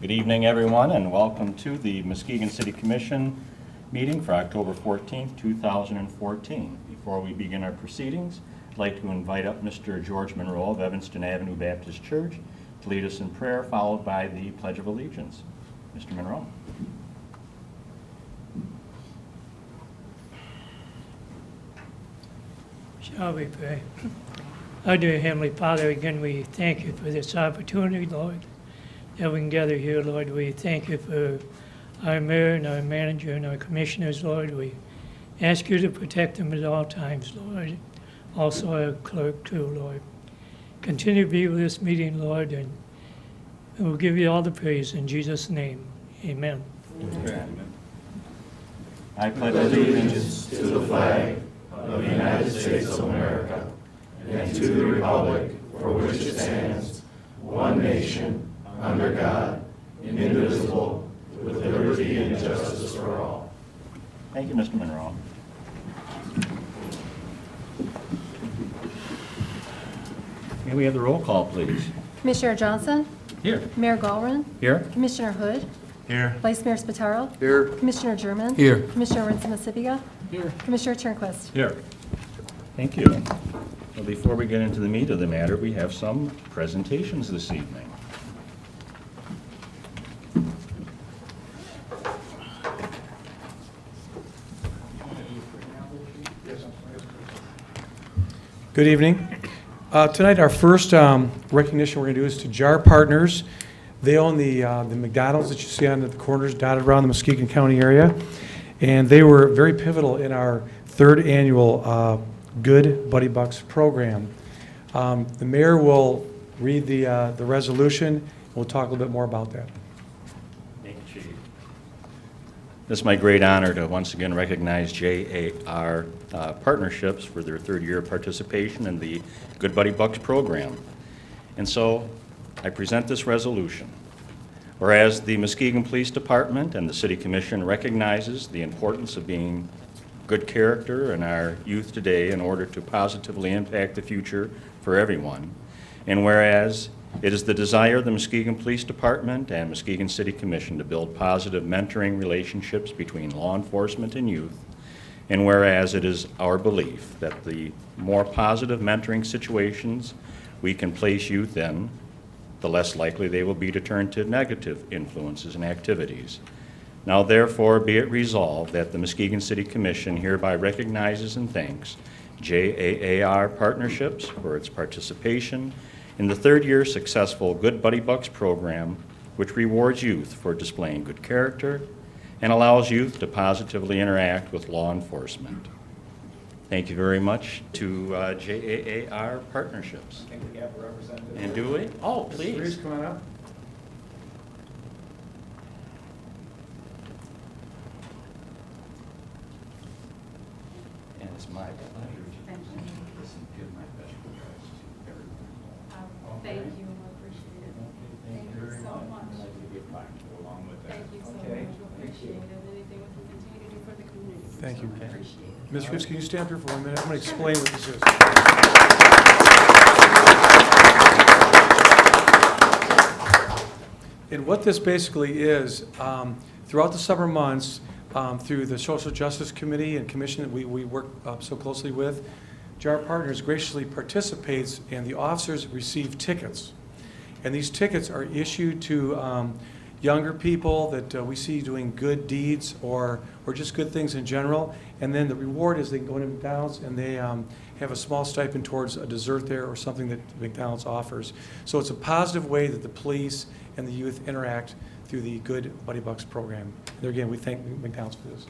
Good evening, everyone, and welcome to the Muskegon City Commission meeting for October 14th, 2014. Before we begin our proceedings, I'd like to invite up Mr. George Monroe of Evanston Avenue Baptist Church to lead us in prayer, followed by the Pledge of Allegiance. Mr. Monroe. Shall we pray? Our dear Heavenly Father, again, we thank you for this opportunity, Lord, that we can gather here, Lord. We thank you for our mayor and our manager and our commissioners, Lord. We ask you to protect them at all times, Lord. Also our clerk, too, Lord. Continue to be with this meeting, Lord, and we'll give you all the praise in Jesus' name. Amen. Amen. I pledge allegiance to the flag of the United States of America and to the republic for which it stands, one nation, under God, indivisible, with liberty and justice for all. Thank you, Mr. Monroe. May we have the roll call, please? Commissioner Johnson? Here. Mayor Gallren? Here. Commissioner Hood? Here. Vice Mayor Spataro? Here. Commissioner German? Here. Commissioner Rinsima-Sibiga? Here. Commissioner Turnquist? Here. Thank you. Well, before we get into the meat of the matter, we have some presentations this evening. Good evening. Tonight, our first recognition we're going to do is to JAR Partners. They own the McDonald's that you see on the corners dotted around the Muskegon County area, and they were very pivotal in our third annual Good Buddy Bucks program. The mayor will read the resolution. We'll talk a little bit more about that. Thank you, Chief. It's my great honor to once again recognize JAR Partnerships for their third year of participation in the Good Buddy Bucks program. And so I present this resolution. Whereas the Muskegon Police Department and the City Commission recognizes the importance of being good character in our youth today in order to positively impact the future for everyone. And whereas it is the desire of the Muskegon Police Department and Muskegon City Commission to build positive mentoring relationships between law enforcement and youth. And whereas it is our belief that the more positive mentoring situations we can place youth in, the less likely they will be to turn to negative influences and activities. Now therefore be it resolved that the Muskegon City Commission hereby recognizes and thanks JAR Partnerships for its participation in the third year successful Good Buddy Bucks program, which rewards youth for displaying good character and allows youth to positively interact with law enforcement. Thank you very much to JAR Partnerships. I think we have a representative. And do we? Oh, please. Come on up. And it's my pleasure to listen, give my best regards to everyone. Thank you, I appreciate it. Thank you so much. I'd like to give back to go along with that. Thank you so much, Okay. we appreciate it. Anything we can continue to do for the community. Thank you. So appreciate it. Ms. Reeves, can you stand up here for 1 minute? I'm going to explain what this is. And what this basically is, throughout the summer months, through the Social Justice Committee and Commission that we work so closely with, JAR Partners graciously participates and the officers receive tickets. And these tickets are issued to younger people that we see doing good deeds or just good things in general. And then the reward is they can go to McDonald's and they have a small stipend towards a dessert there or something that McDonald's offers. So it's a positive way that the police and the youth interact through the Good Buddy Bucks program. And there again, we thank McDonald's for this.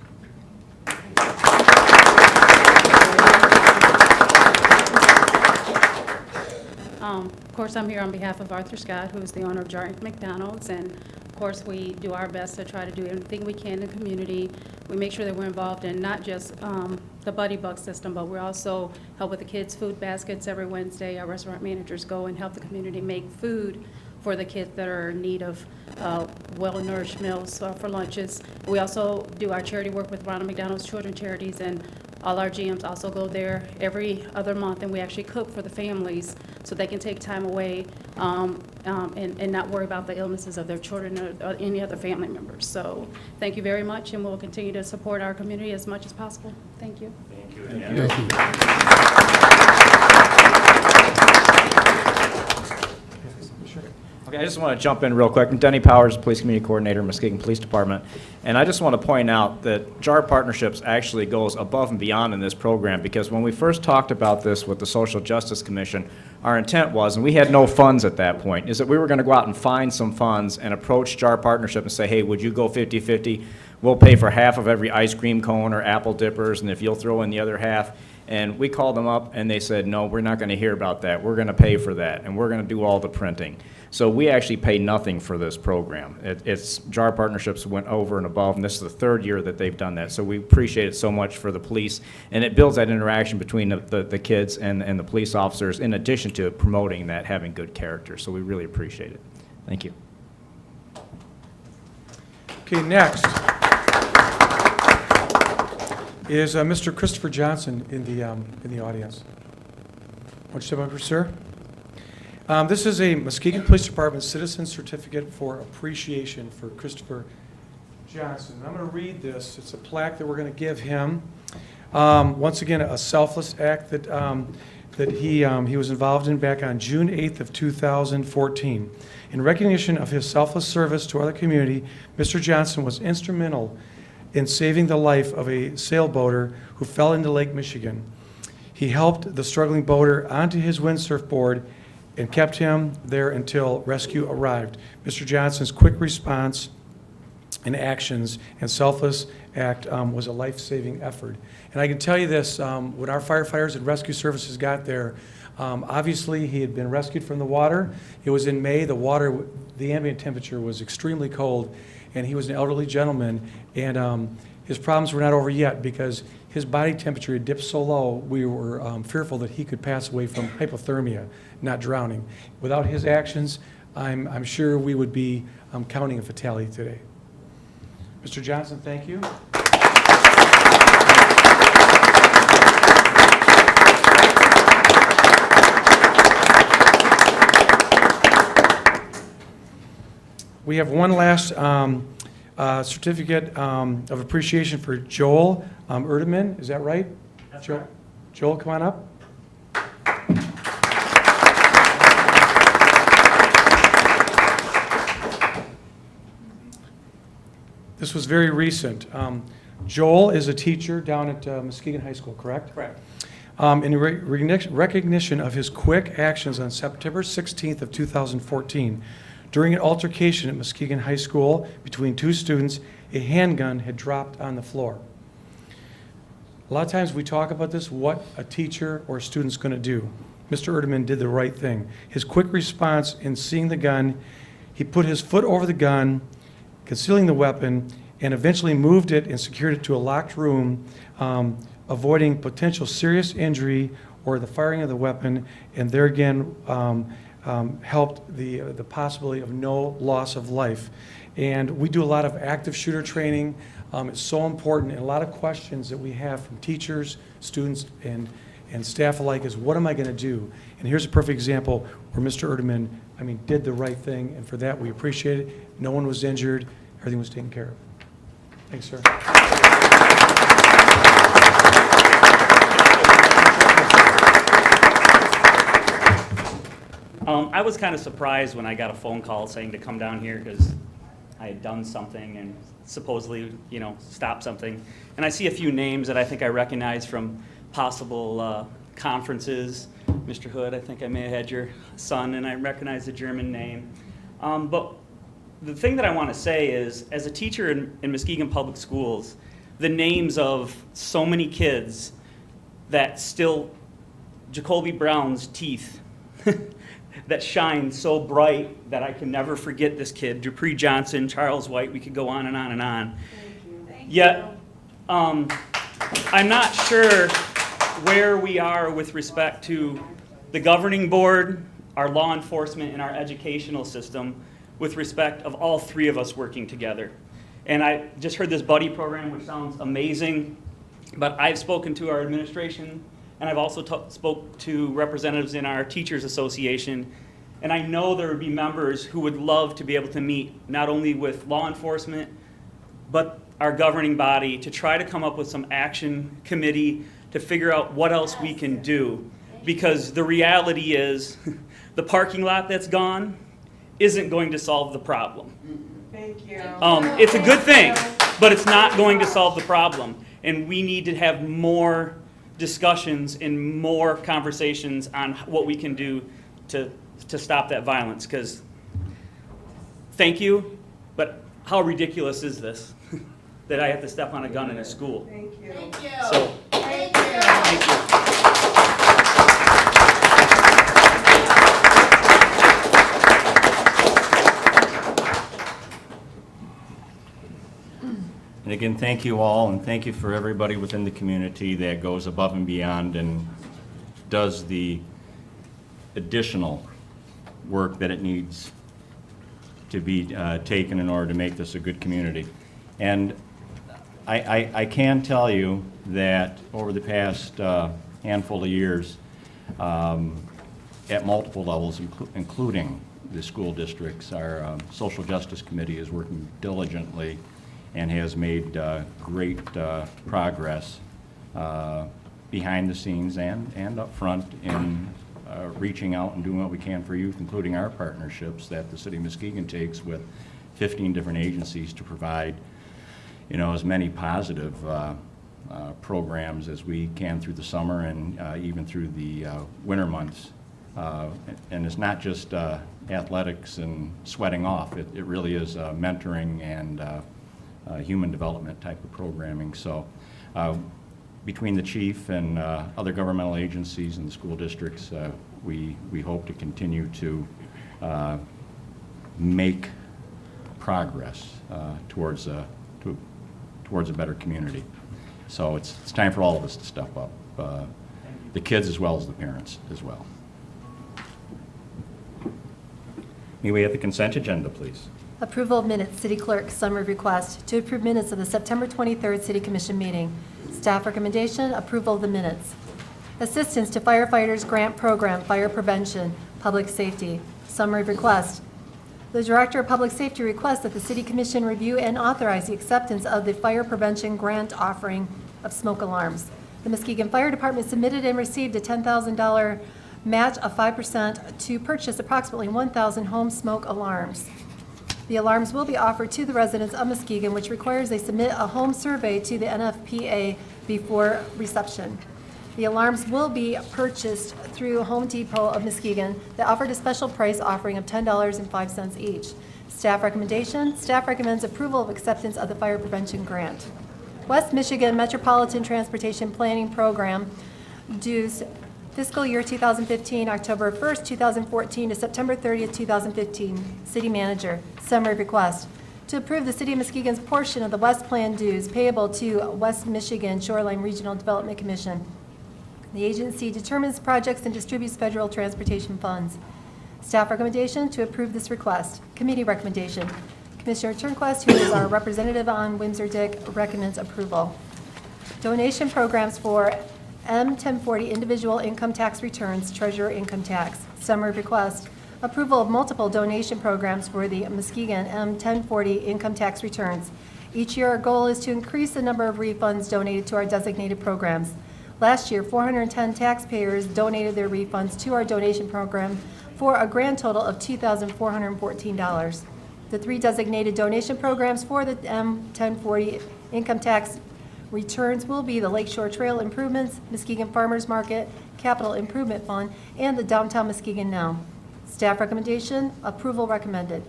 Of course, I'm here on behalf of Arthur Scott, who is the owner of JAR McDonald's, and of course, we do our best to try to do everything we can in the community. We make sure that we're involved in not just the Buddy Buck system, but we also help with the kids' food baskets every Wednesday. Our restaurant managers go and help the community make food for the kids that are in need of well-nourished meals for lunches. We also do our charity work with Ronald McDonald's Children's Charities, and all our GMs also go there every other month, and we actually cook for the families so they can take time away and not worry about the illnesses of their children or any other family members. So thank you very much, and we'll continue to support our community as much as possible. Thank you. Thank you. Okay, I just want to jump in real quick. I'm Denny Powers, Police Community Coordinator, Muskegon Police Department. And I just want to point out that JAR Partnerships actually goes above and beyond in this program, because when we first talked about this with the Social Justice Commission, our intent was, and we had no funds at that point, is that we were going to go out and find some funds and approach JAR Partnership and say, hey, would you go 50-50? We'll pay for half of every ice cream cone or apple dippers, and if you'll throw in the other half. And we called them up, and they said, no, we're not going to hear about that. We're going to pay for that, and we're going to do all the printing. So we actually pay nothing for this program. It's JAR Partnerships went over and above, and this is the third year that they've done that. So we appreciate it so much for the police, and it builds that interaction between the kids and the police officers, in addition to promoting that, having good character. So we really appreciate it. Thank you. Okay, next is Mr. Christopher Johnson in the audience. Why don't you step up here, sir? This is a Muskegon Police Department Citizen Certificate for Appreciation for Christopher Johnson. I'm going to read this. It's a plaque that we're going to give him. Once again, a selfless act that he was involved in back on June 8th of 2014. In recognition of his selfless service to our community, Mr. Johnson was instrumental in saving the life of a sailboater who fell into Lake Michigan. He helped the struggling boater onto his windsurf board and kept him there until rescue arrived. Mr. Johnson's quick response and actions and selfless act was a life-saving effort. And I can tell you this, when our firefighters and rescue services got there, obviously he had been rescued from the water. It was in May. The ambient temperature was extremely cold, and he was an elderly gentleman, and his problems were not over yet because his body temperature had dipped so low, we were fearful that he could pass away from hypothermia, not drowning. Without his actions, I'm sure we would be counting a fatality today. Mr. Johnson, thank you. We have one last certificate of appreciation for Joel Erdeman. Is that right? That's right. Joel, come on up. This was very recent. Joel is a teacher down at Muskegon High School, correct? Correct. In recognition of his quick actions on September 16th of 2014, during an altercation at Muskegon High School between two students, a handgun had dropped on the floor. A lot of times we talk about this, what a teacher or a student's going to do. Mr. Erdeman did the right thing. His quick response in seeing the gun, he put his foot over the gun, concealing the weapon, and eventually moved it and secured it to a locked room, avoiding potential serious injury or the firing of the weapon, and there again helped the possibility of no loss of life. And we do a lot of active shooter training. It's so important, and a lot of questions that we have from teachers, students, and staff alike is, what am I going to do? And here's a perfect example where Mr. Erdeman, did the right thing, and for that we appreciate it. No one was injured. Everything was taken care of. Thanks, sir. I was kind of surprised when I got a phone call saying to come down here because I had done something and supposedly, stopped something. And I see a few names that I think I recognize from possible conferences. Mr. Hood, I think I may have had your son, and I recognize the German name. But the thing that I want to say is, as a teacher in Muskegon Public Schools, the names of so many kids that still, Jacoby Brown's teeth, that shine so bright that I can never forget this kid. Dupree Johnson, Charles White, we could go on and on and on. Yet, I'm not sure where we are with respect to the governing board, our law enforcement, and our educational system with respect of all three of us working together. And I just heard this buddy program, which sounds amazing, but I've spoken to our administration and I've also spoke to representatives in our Teachers Association, and I know there would be members who would love to be able to meet not only with law enforcement, but our governing body to try to come up with some action committee to figure out what else we can do. Because the reality is, the parking lot that's gone isn't going to solve the problem. Thank you. It's a good thing, but it's not going to solve the problem. And we need to have more discussions and more conversations on what we can do to stop that violence. Because, thank you, but how ridiculous is this? That I have to step on a gun in a school. Thank you. So, Thank you. thank you. And again, thank you all, and thank you for everybody within the community that goes above and beyond and does the additional work that it needs to be taken in order to make this a good community. And I can tell you that over the past handful of years, at multiple levels, including the school districts, our Social Justice Committee is working diligently and has made great progress behind the scenes and up front in reaching out and doing what we can for youth, including our partnerships that the City of Muskegon takes with 15 different agencies to provide, you know, as many positive programs as we can through the summer and even through the winter months. And it's not just athletics and sweating off. It really is mentoring and human development type of programming. So between the chief and other governmental agencies and the school districts, we hope to continue to make progress towards a better community. So it's time for all of us to step up, the kids as well as the parents as well. May we have the consent agenda, please? Approval of minutes, City Clerk, summary request. To approve minutes of the September 23rd City Commission meeting. Staff recommendation, approval of the minutes. Assistance to Firefighters Grant Program, Fire Prevention, Public Safety. Summary request. The Director of Public Safety requests that the City Commission review and authorize the acceptance of the Fire Prevention Grant offering of smoke alarms. The Muskegon Fire Department submitted and received a $10,000 match of 5% to purchase approximately 1,000 home smoke alarms. The alarms will be offered to the residents of Muskegon, which requires they submit a home survey to the NFPA before reception. The alarms will be purchased through Home Depot of Muskegon that offered a special price offering of $10.05 each. Staff recommendation, staff recommends approval of acceptance of the fire prevention grant. West Michigan Metropolitan Transportation Planning Program dues fiscal year 2015, October 1st, 2014 to September 30th, 2015. City Manager, summary request. To approve the City of Muskegon's portion of the West Plan dues payable to West Michigan Shoreline Regional Development Commission. The agency determines projects and distributes federal transportation funds. Staff recommendation to approve this request. Committee recommendation. Commissioner Turnquist, who is our representative on Windsor-Dick, recommends approval. Donation programs for M1040 individual income tax returns, treasurer income tax. Summary request. Approval of multiple donation programs for the Muskegon M1040 income tax returns. Each year, our goal is to increase the number of refunds donated to our designated programs. Last year, 410 taxpayers donated their refunds to our donation program for a grand total of $2,414. The three designated donation programs for the M1040 income tax returns will be the Lakeshore Trail Improvements, Muskegon Farmers Market, Capital Improvement Fund, and the Downtown Muskegon Now. Staff recommendation, approval recommended.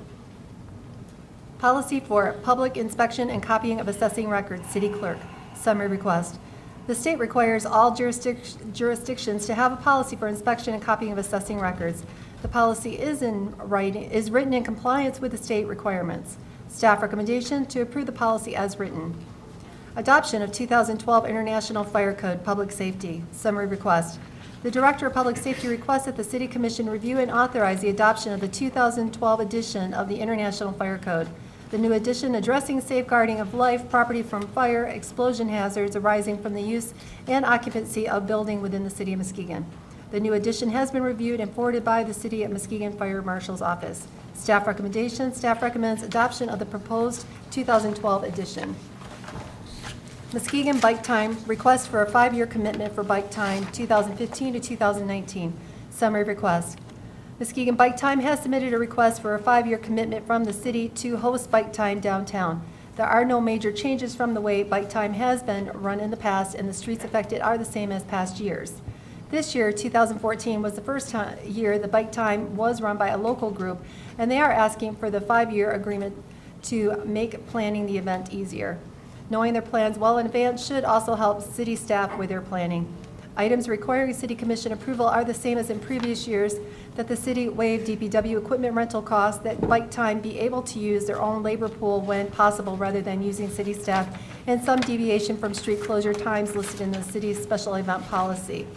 Policy for public inspection and copying of assessing records, City Clerk. Summary request. The state requires all jurisdictions to have a policy for inspection and copying of assessing records. The policy is written in compliance with the state requirements. Staff recommendation to approve the policy as written. Adoption of 2012 International Fire Code, Public Safety. Summary request. The Director of Public Safety requests that the City Commission review and authorize the adoption of the 2012 edition of the International Fire Code. The new addition addressing safeguarding of life, property from fire, explosion hazards arising from the use and occupancy of building within the City of Muskegon. The new addition has been reviewed and forwarded by the City of Muskegon Fire Marshal's Office. Staff recommendation, staff recommends adoption of the proposed 2012 edition. Muskegon Bike Time, request for a 5-year commitment for Bike Time 2015 to 2019. Summary request. Muskegon Bike Time has submitted a request for a 5-year commitment from the city to host Bike Time downtown. There are no major changes from the way Bike Time has been run in the past, and the streets affected are the same as past years. This year, 2014, was the first year the Bike Time was run by a local group, and they are asking for the 5-year agreement to make planning the event easier. Knowing their plans well in advance should also help city staff with their planning. Items requiring city commission approval are the same as in previous years, that the city waive DPW equipment rental costs, that Bike Time be able to use their own labor pool when possible rather than using city staff, and some deviation from street closure times listed in the city's special event policy.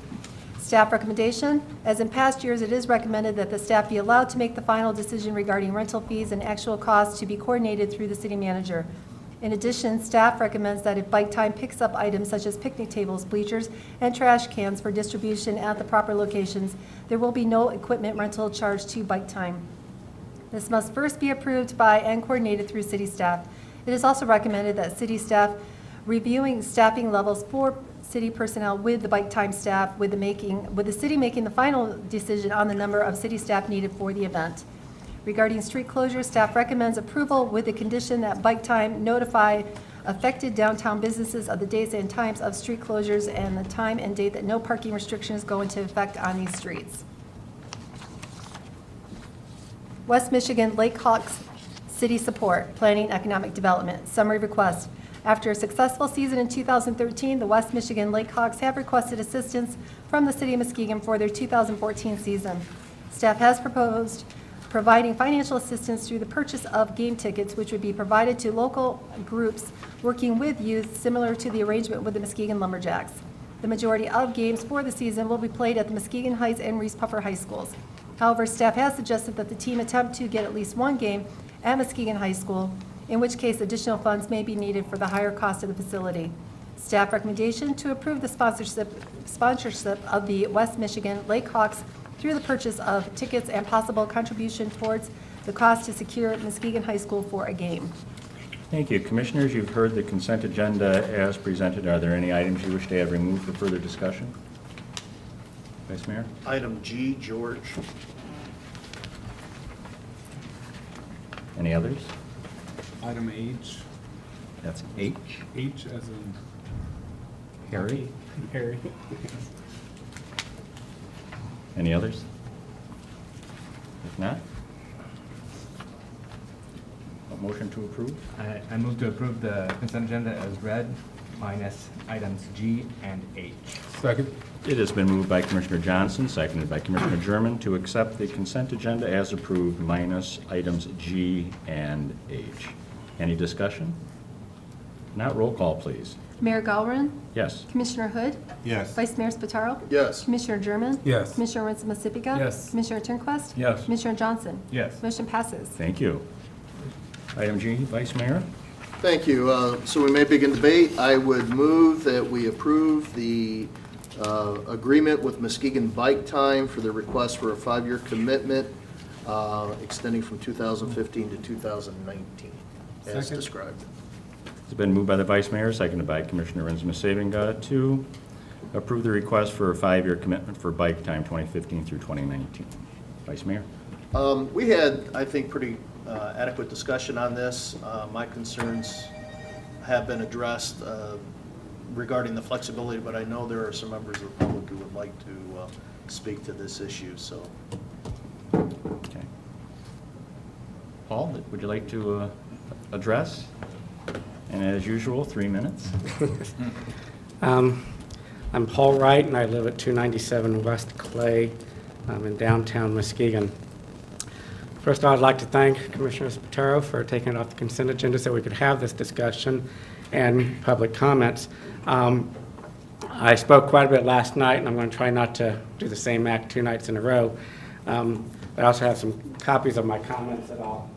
Staff recommendation, as in past years, it is recommended that the staff be allowed to make the final decision regarding rental fees and actual costs to be coordinated through the city manager. In addition, staff recommends that if Bike Time picks up items such as picnic tables, bleachers, and trash cans for distribution at the proper locations, there will be no equipment rental charged to Bike Time. This must first be approved by and coordinated through city staff. It is also recommended that city staff reviewing staffing levels for city personnel with the Bike Time staff, with the city making the final decision on the number of city staff needed for the event. Regarding street closures, staff recommends approval with the condition that Bike Time notify affected downtown businesses of the dates and times of street closures and the time and date that no parking restrictions go into effect on these streets. West Michigan Lake Hawks City Support, Planning Economic Development. Summary request. After a successful season in 2013, the West Michigan Lake Hawks have requested assistance from the City of Muskegon for their 2014 season. Staff has proposed providing financial assistance through the purchase of game tickets, which would be provided to local groups working with youth, similar to the arrangement with the Muskegon Lumberjacks. The majority of games for the season will be played at the Muskegon Heights and Reese Puffer High Schools. However, staff has suggested that the team attempt to get at least one game at Muskegon High School, in which case additional funds may be needed for the higher cost of the facility. Staff recommendation to approve the sponsorship of the West Michigan Lake Hawks through the purchase of tickets and possible contribution towards the cost to secure Muskegon High School for a game. Thank you. Commissioners, you've heard the consent agenda as presented. Are there any items you wish to have removed for further discussion? Vice Mayor? Item G, George. Any others? Item H. That's H. H as in Harry? Harry. Any others? If not, a motion to approve? I move to approve the consent agenda as read, minus items G and H. Second. It has been moved by Commissioner Johnson, seconded by Commissioner German, to accept the consent agenda as approved, minus items G and H. Any discussion? Not, roll call, please. Mayor Gowron? Yes. Commissioner Hood? Yes. Vice Mayor Spataro? Yes. Commissioner German? Yes. Commissioner Winston Massipica? Yes. Commissioner Turnquist? Yes. Commissioner Johnson? Yes. Motion passes. Thank you. Item G, Vice Mayor? Thank you. So we may begin debate. I would move that we approve the agreement with Muskegon Bike Time for the request for a 5-year commitment extending from 2015 to 2019, as Second. described. It's been moved by the Vice Mayor, seconded by Commissioner Rinzma Savinga, to approve the request for a 5-year commitment for Bike Time 2015 through 2019. Vice Mayor? We had, I think, pretty adequate discussion on this. My concerns have been addressed regarding the flexibility, but I know there are some members of the public who would like to speak to this issue, so. Okay. Paul, would you like to address? And as usual, 3 minutes. I'm Paul Wright, and I live at 297 West Clay in downtown Muskegon. First of all, I'd like to thank Commissioner Spataro for taking it off the consent agenda so we could have this discussion and public comments. I spoke quite a bit last night, and I'm going to try not to do the same act 2 nights in a row. I also have some copies of my comments that I'll,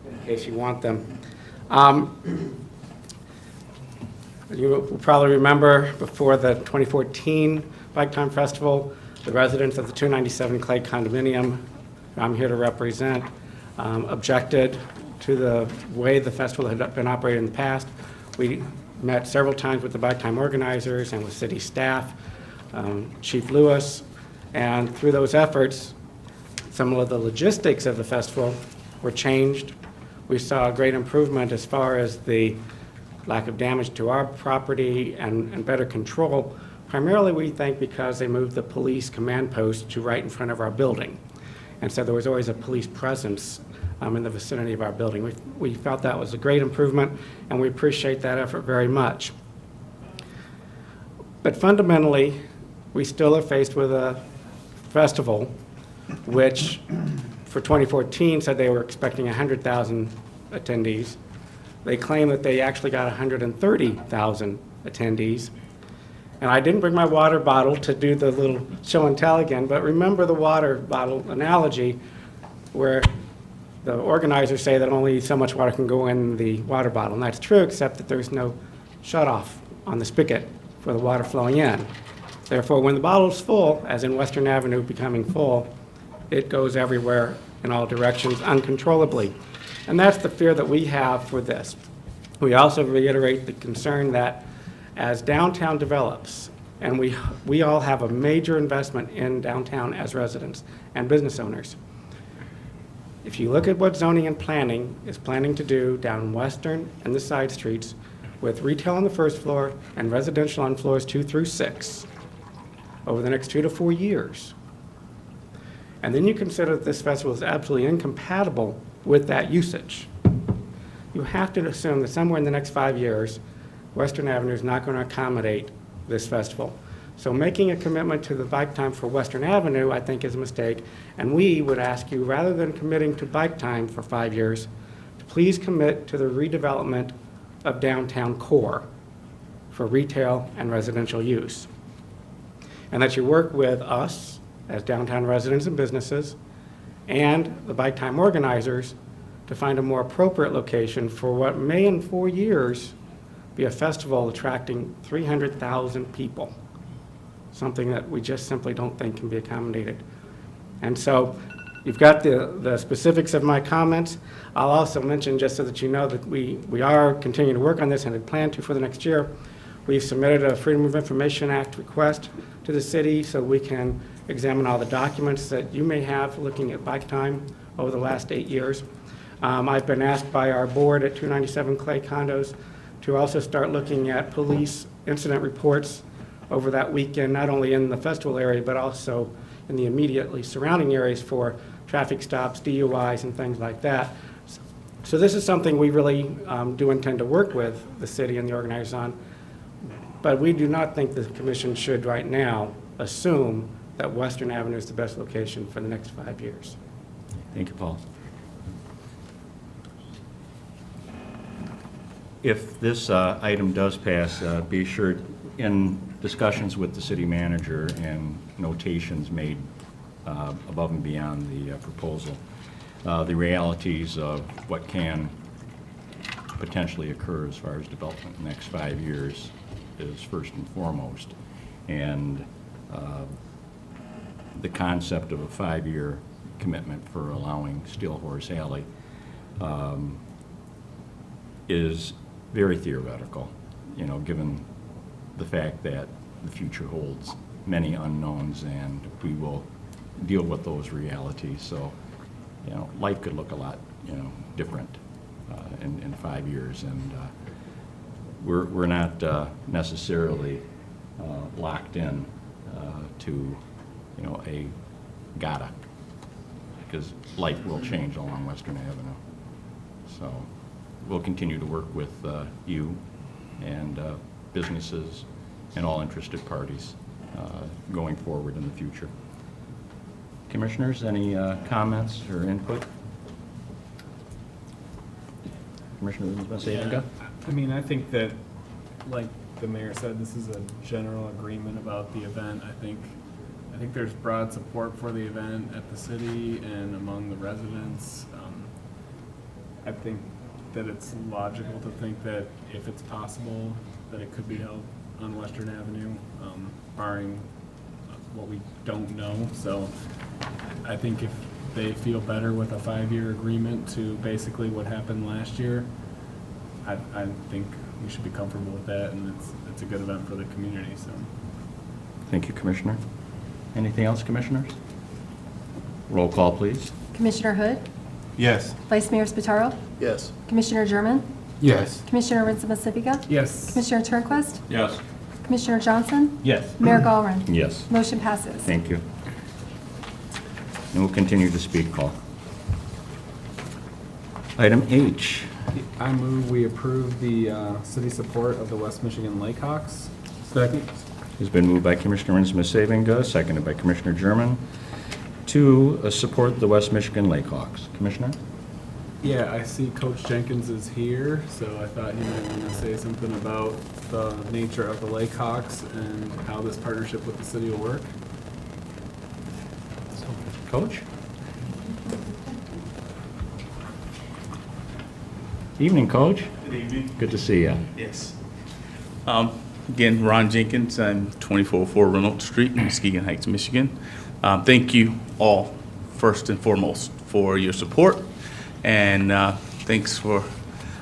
in case you want them. You will probably remember before the 2014 Bike Time Festival, the residents of the 297 Clay condominium, who I'm here to represent, objected to the way the festival had been operated in the past. We met several times with the Bike Time organizers and with city staff, Chief Lewis, and through those efforts, some of the logistics of the festival were changed. We saw a great improvement as far as the lack of damage to our property and better control. Primarily, we think because they moved the police command post to right in front of our building. And so there was always a police presence in the vicinity of our building. We felt that was a great improvement, and we appreciate that effort very much. But fundamentally, we still are faced with a festival which for 2014 said they were expecting 100,000 attendees. They claim that they actually got 130,000 attendees. And I didn't bring my water bottle to do the little show and tell again, but remember the water bottle analogy where the organizers say that only so much water can go in the water bottle. And that's true, except that there's no shutoff on the spigot for the water flowing in. Therefore, when the bottle is full, as in Western Avenue becoming full, it goes everywhere in all directions uncontrollably. And that's the fear that we have for this. We also reiterate the concern that as downtown develops, and we all have a major investment in downtown as residents and business owners. If you look at what zoning and planning is planning to do down Western and the side streets with retail on the first floor and residential on floors 2 through 6 over the next 2 to 4 years, and then you consider that this festival is absolutely incompatible with that usage, you have to assume that somewhere in the next 5 years, Western Avenue is not going to accommodate this festival. So making a commitment to the bike time for Western Avenue, I think, is a mistake. And we would ask you, rather than committing to bike time for 5 years, to please commit to the redevelopment of downtown core for retail and residential use. And that you work with us as downtown residents and businesses and the bike time organizers to find a more appropriate location for what may in 4 years be a festival attracting 300,000 people, something that we just simply don't think can be accommodated. And so you've got the specifics of my comments. I'll also mention, just so that you know, that we are continuing to work on this and had planned to for the next year. We've submitted a Freedom of Information Act request to the city so we can examine all the documents that you may have looking at bike time over the last 8 years. I've been asked by our board at 297 Clay Condos to also start looking at police incident reports over that weekend, not only in the festival area, but also in the immediately surrounding areas for traffic stops, DUIs, and things like that. So this is something we really do intend to work with the city and the organizers on, but we do not think the commission should right now assume that Western Avenue is the best location for the next 5 years. Thank you, Paul. If this item does pass, be sure in discussions with the city manager and notations made above and beyond the proposal, the realities of what can potentially occur as far as development in the next 5 years is first and foremost. And the concept of a 5-year commitment for allowing Steel Horse Alley is very theoretical, you know, given the fact that the future holds many unknowns, and we will deal with those realities. So, you know, life could look a lot, you know, different in 5 years, and we're not necessarily locked in to, you know, a gotta, because life will change along Western Avenue. So we'll continue to work with you and businesses and all interested parties going forward in the future. Commissioners, any comments or input? Commissioner Macedonia? I mean, I think that, like the mayor said, this is a general agreement about the event. I think there's broad support for the event at the city and among the residents. I think that it's logical to think that if it's possible, that it could be held on Western Avenue, barring what we don't know. So I think if they feel better with a 5-year agreement to basically what happened last year, I think we should be comfortable with that, and it's a good event for the community, so. Thank you, Commissioner. Anything else, Commissioners? Roll call, please. Commissioner Hood, Yes. Vice Mayor Spataro, Yes. Commissioner German, Yes. Commissioner Ritza Pacifica, Yes. Commissioner Turnquist, Yes. Commissioner Johnson, Yes. Mayor Gallren. Yes. Motion passes. Thank you. And we'll continue the speed call. Item H. I move we approve the city support of the West Michigan Lakehawks. Second. Has been moved by Commissioner Rinsma-Savinga, seconded by Commissioner German, to support the West Michigan Lakehawks. Commissioner? Yeah, I see Coach Jenkins is here, so I thought he might want to say something about the nature of the Lakehawks and how this partnership with the city will work. Coach? Evening, Coach. Good evening. Good to see you. Yes. Again, Ron Jenkins, I'm 2404 Reynolds Street in Muskegon Heights, Michigan. Thank you all, first and foremost, for your support. And thanks for,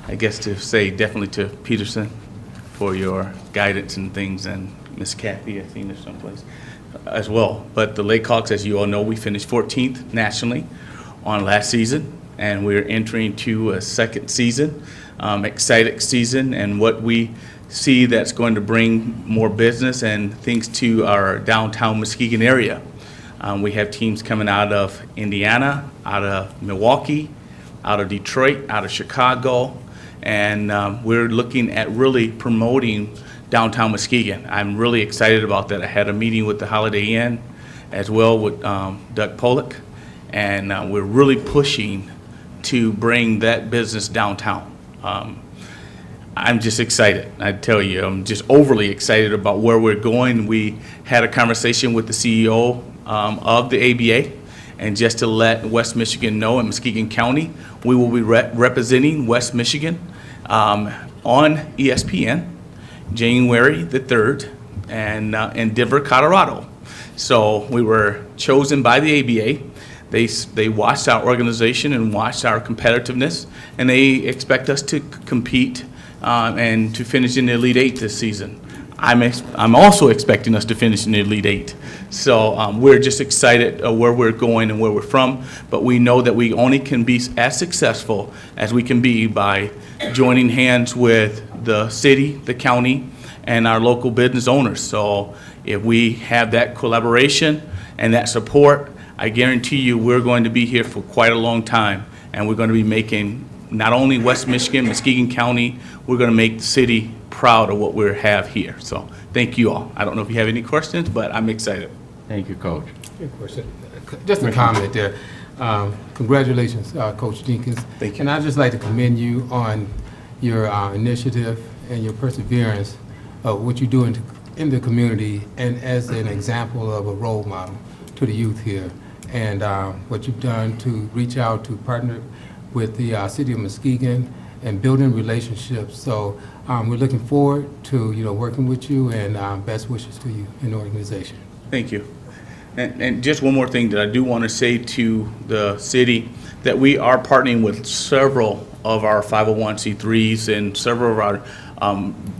I guess to say, definitely to Peterson for your guidance and things, and Miss Kathy, I think there's someplace, as well. But the Lakehawks, as you all know, we finished 14th nationally on last season, and we're entering to a second season, exciting season, and what we see that's going to bring more business and things to our downtown Muskegon area. We have teams coming out of Indiana, out of Milwaukee, out of Detroit, out of Chicago, and we're looking at really promoting downtown Muskegon. I'm really excited about that. I had a meeting with the Holiday Inn as well with Doug Pollock, and we're really pushing to bring that business downtown. I'm just excited. I tell you, I'm just overly excited about where we're going. We had a conversation with the CEO of the ABA, and just to let West Michigan know, in Muskegon County, we will be representing West Michigan on ESPN, January the 3rd, and in Denver, Colorado. So we were chosen by the ABA. They watched our organization and watched our competitiveness, and they expect us to compete and to finish in the Elite Eight this season. I'm also expecting us to finish in the Elite Eight. So we're just excited where we're going and where we're from, but we know that we only can be as successful as we can be by joining hands with the city, the county, and our local business owners. So if we have that collaboration and that support, I guarantee you we're going to be here for quite a long time, and we're going to be making not only West Michigan, Muskegon County, we're going to make the city proud of what we have here. So thank you all. I don't know if you have any questions, but I'm excited. Thank you, Coach. Good question. Just a comment there. Congratulations, Coach Jenkins. Thank you. And I'd just like to commend you on your initiative and your perseverance of what you're doing in the community, and as an example of a role model to the youth here. And what you've done to reach out to partner with the city of Muskegon and building relationships. So we're looking forward to working with you, and best wishes to you and the organization. Thank you. And just one more thing that I do want to say to the city, that we are partnering with several of our 501c3s and several of our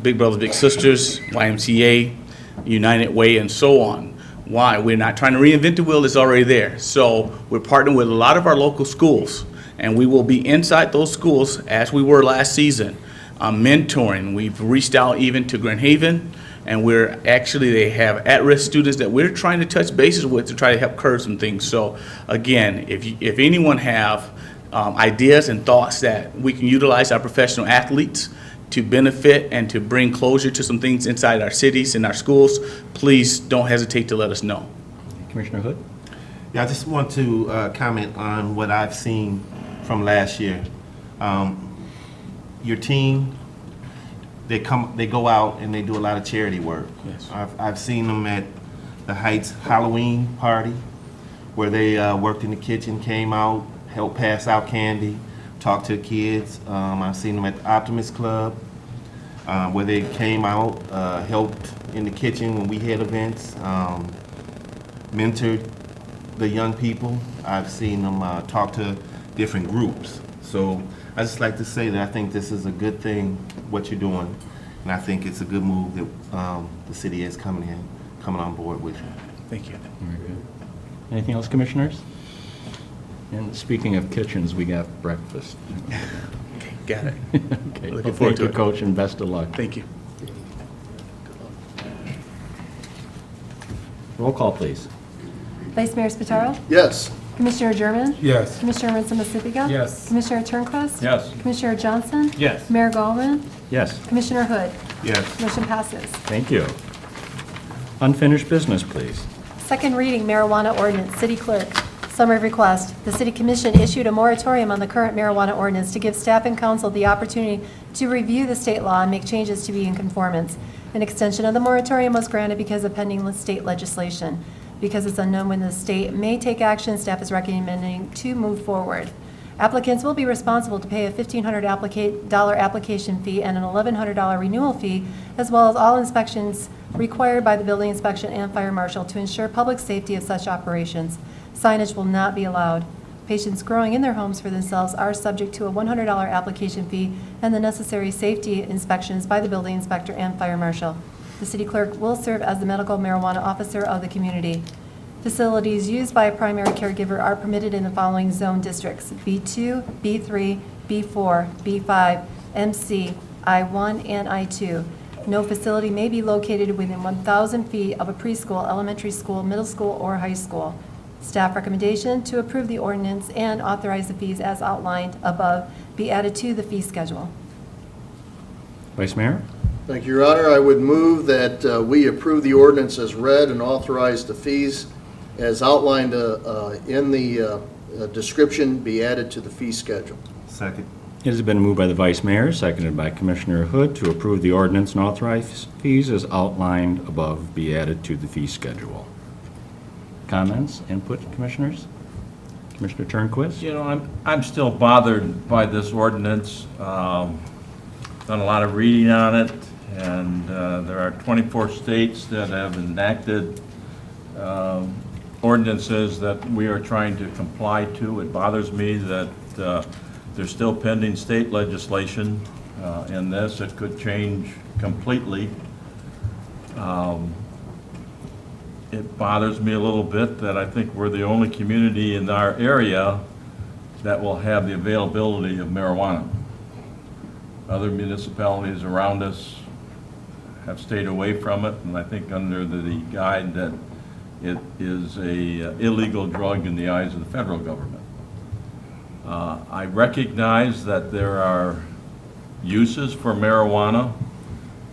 Big Brothers Big Sisters, YMCA, United Way, and so on. Why? We're not trying to reinvent the wheel, it's already there. So we're partnering with a lot of our local schools, and we will be inside those schools as we were last season, mentoring. We've reached out even to Grand Haven, and they have at-risk students that we're trying to touch bases with to try to help curb some things. So again, if anyone have ideas and thoughts that we can utilize our professional athletes to benefit and to bring closure to some things inside our cities and our schools, please don't hesitate to let us know. Commissioner Hood? Yeah, I just want to comment on what I've seen from last year. Your team, they go out and they do a lot of charity work. Yes. I've seen them at the Heights Halloween party, where they worked in the kitchen, came out, helped pass out candy talked to kids. I've seen them at the Optimist Club, where they came out, helped in the kitchen when we had events, mentored the young people. I've seen them talk to different groups. So I just like to say that I think this is a good thing, what you're doing, and I think it's a good move that the city is coming on board with you. Thank you. Very good. Anything else, commissioners? And speaking of kitchens, we got breakfast. Got it. Okay. Looking Well, forward thank to you, it. Coach, and best of luck. Thank you. Roll call, please. Vice Mayor Spataro? Yes. Commissioner German? Yes. Commissioner Winsome Masipika? Yes. Commissioner Turnquist? Yes. Commissioner Johnson? Yes. Mayor Gallman? Yes, Commissioner Hood? Yes. Motion passes. thank you. Unfinished business, please. Second reading marijuana ordinance, City Clerk. Summary request. The City Commission issued a moratorium on the current marijuana ordinance to give staff and council the opportunity to review the state law and make changes to be in conformance. An extension of the moratorium was granted because of pending state legislation. Because it's unknown when the state may take action, staff is recommending to move forward. Applicants will be responsible to pay a $1,500 application fee and an $1,100 renewal fee, as well as all inspections required by the building inspection and fire marshal to ensure public safety of such operations. Signage will not be allowed. Patients growing in their homes for themselves are subject to a $100 application fee and the necessary safety inspections by the building inspector and fire marshal. The city clerk will serve as the medical marijuana officer of the community. Facilities used by a primary caregiver are permitted in the following zone districts: B2, B3, B4, B5, MC, I1, and I2. No facility may be located within 1,000 feet of a preschool, elementary school, middle school, or high school. Staff recommendation to approve the ordinance and authorize the fees as outlined above be added to the fee schedule. Vice Mayor? Thank you, Your Honor. I would move that we approve the ordinance as read and authorize the fees as outlined in the description be added to the fee schedule. Second. It has been moved by the Vice Mayor, seconded by Commissioner Hood, to approve the ordinance and authorize fees as outlined above be added to the fee schedule. Comments, input, Commissioners? Commissioner Turnquist? You know, I'm still bothered by this ordinance. Done a lot of reading on it, and there are 24 states that have enacted ordinances that we are trying to comply to. It bothers me that there's still pending state legislation in this. It could change completely. It bothers me a little bit that I think we're the only community in our area that will have the availability of marijuana. Other municipalities around us have stayed away from it, and I think under the guide that it is a illegal drug in the eyes of the federal government. I recognize that there are uses for marijuana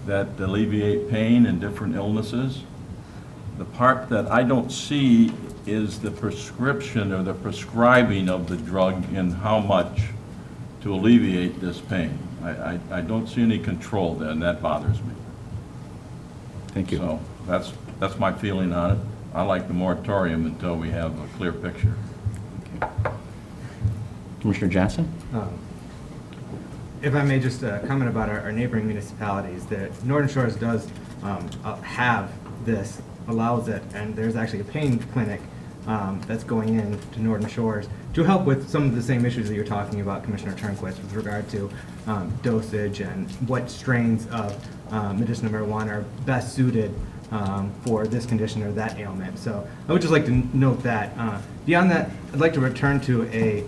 that alleviate pain and different illnesses. The part that I don't see is the prescription or the prescribing of the drug and how much to alleviate this pain. I don't see any control there, and that bothers me. Thank you. So that's my feeling on it. I like the moratorium until we have a clear picture. Commissioner Johnson? If I may just comment about our neighboring municipalities, the Northern Shores does have this, allows it, and there's actually a pain clinic that's going in to Northern Shores to help with some of the same issues that you're talking about, Commissioner Turnquist, with regard to dosage and what strains of medicinal marijuana are best suited for this condition or that ailment. So I would just like to note that. Beyond that, I'd like to return to a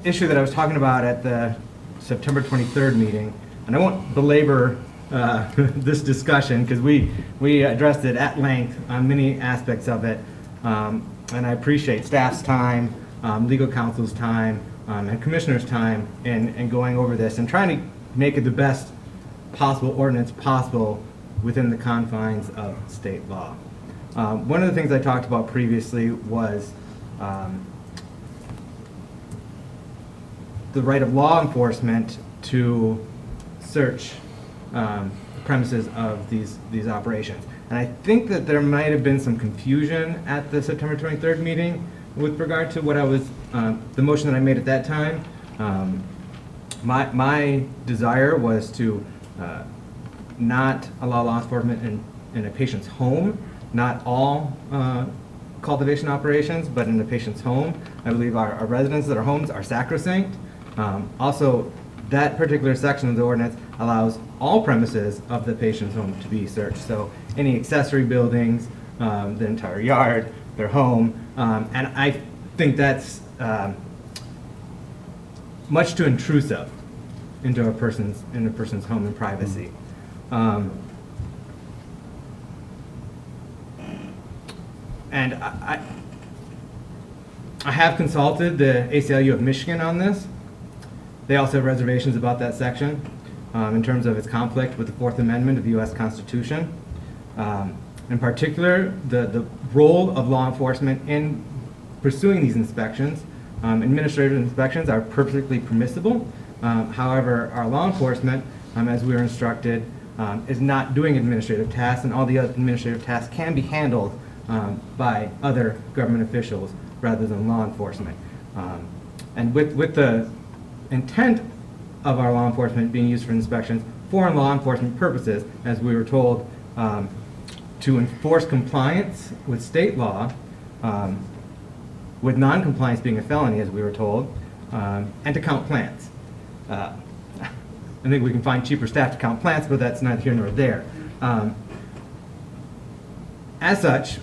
issue that I was talking about at the September 23rd meeting, and I won't belabor this discussion because we addressed it at length on many aspects of it, and I appreciate staff's time, legal counsel's time, and commissioner's time in going over this and trying to make it the best possible ordinance possible within the confines of state law. One of the things I talked about previously was the right of law enforcement to search premises of these operations. And I think that there might have been some confusion at the September 23rd meeting with regard to what I was the motion that I made at that time, my desire was to not allow law enforcement in a patient's home, not all cultivation operations, but in the patient's home. I believe our residents at our homes are sacrosanct. Also, that particular section of the ordinance allows all premises of the patient's home to be searched. So any accessory buildings, the entire yard, their home, and I think that's much too intrusive into a person's home and privacy. And I have consulted the ACLU of Michigan on this. They also have reservations about that section in terms of its conflict with the Fourth Amendment of the U.S. Constitution. In particular, the role of law enforcement in pursuing these inspections. Administrative inspections are perfectly permissible. However, our law enforcement, as we were instructed, is not doing administrative tasks, and all the other administrative tasks can be handled by other government officials rather than law enforcement. And with the intent of our law enforcement being used for inspections for law enforcement purposes, as we were told, to enforce compliance with state law, with non-compliance being a felony, as we were told, and to count plants. I think we can find cheaper staff to count plants, but that's neither here nor there. As such,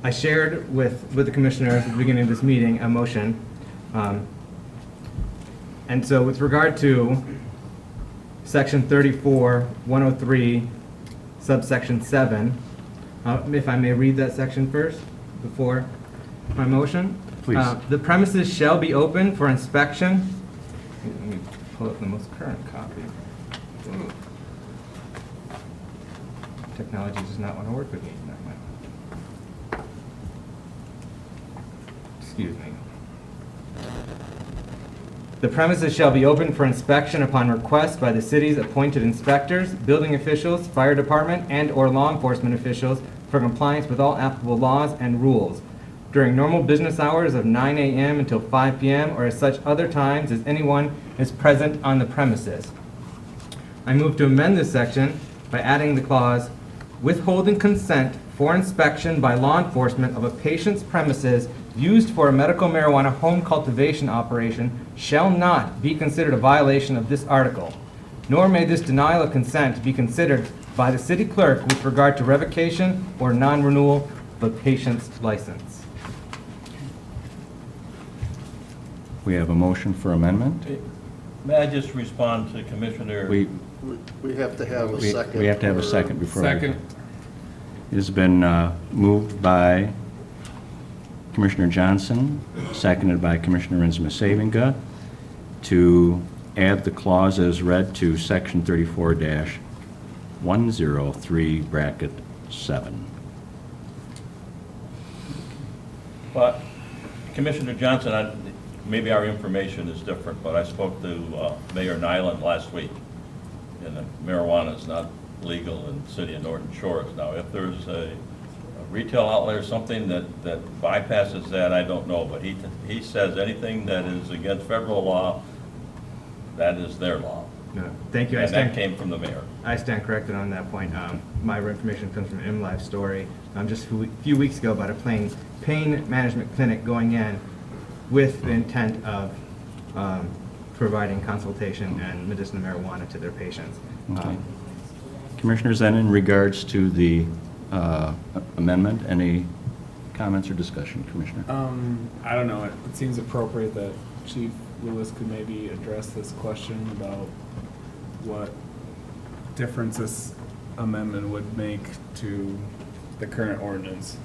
I shared with the commissioners at the beginning of this meeting a motion. And so with regard to section 34-103, subsection 7, if I may read that section first before my motion. Please. The premises shall be open for inspection. Let me pull up the most current copy. Ooh. Technology does not want to work with me tonight. Excuse me. The premises shall be open for inspection upon request by the city's appointed inspectors, building officials, fire department, and/or law enforcement officials for compliance with all applicable laws and rules during normal business hours of 9 a.m. until 5 p.m. or at such other times as anyone is present on the premises. I move to amend this section by adding the clause, withholding consent for inspection by law enforcement of a patient's premises used for a medical marijuana home cultivation operation shall not be considered a violation of this article, nor may this denial of consent be considered by the city clerk with regard to revocation or non-renewal of a patient's license. We have a motion for amendment. May I just respond to Commissioner? We have to have a second. We have to have a second before. Second. It has been moved by Commissioner Johnson, seconded by Commissioner Rinsma-Savinga, to add the clause as read to section 34-103, bracket 7. But Commissioner Johnson, maybe our information is different, but I spoke to Mayor Nyland last week, and marijuana is not legal in the city of Norton Shores. Now, if there's a retail outlet or something that bypasses that, I don't know, but he says anything that is against federal law, that is their law. No, thank you. And that came from the mayor. I stand corrected on that point. My information comes from MLive's story just a few weeks ago about a pain management clinic going in with the intent of providing consultation and medicinal marijuana to their patients. Okay. Commissioners, then in regards to the amendment, any comments or discussion, Commissioner? I don't know. It seems appropriate that Chief Lewis could maybe address this question about what difference this amendment would make to the current ordinance.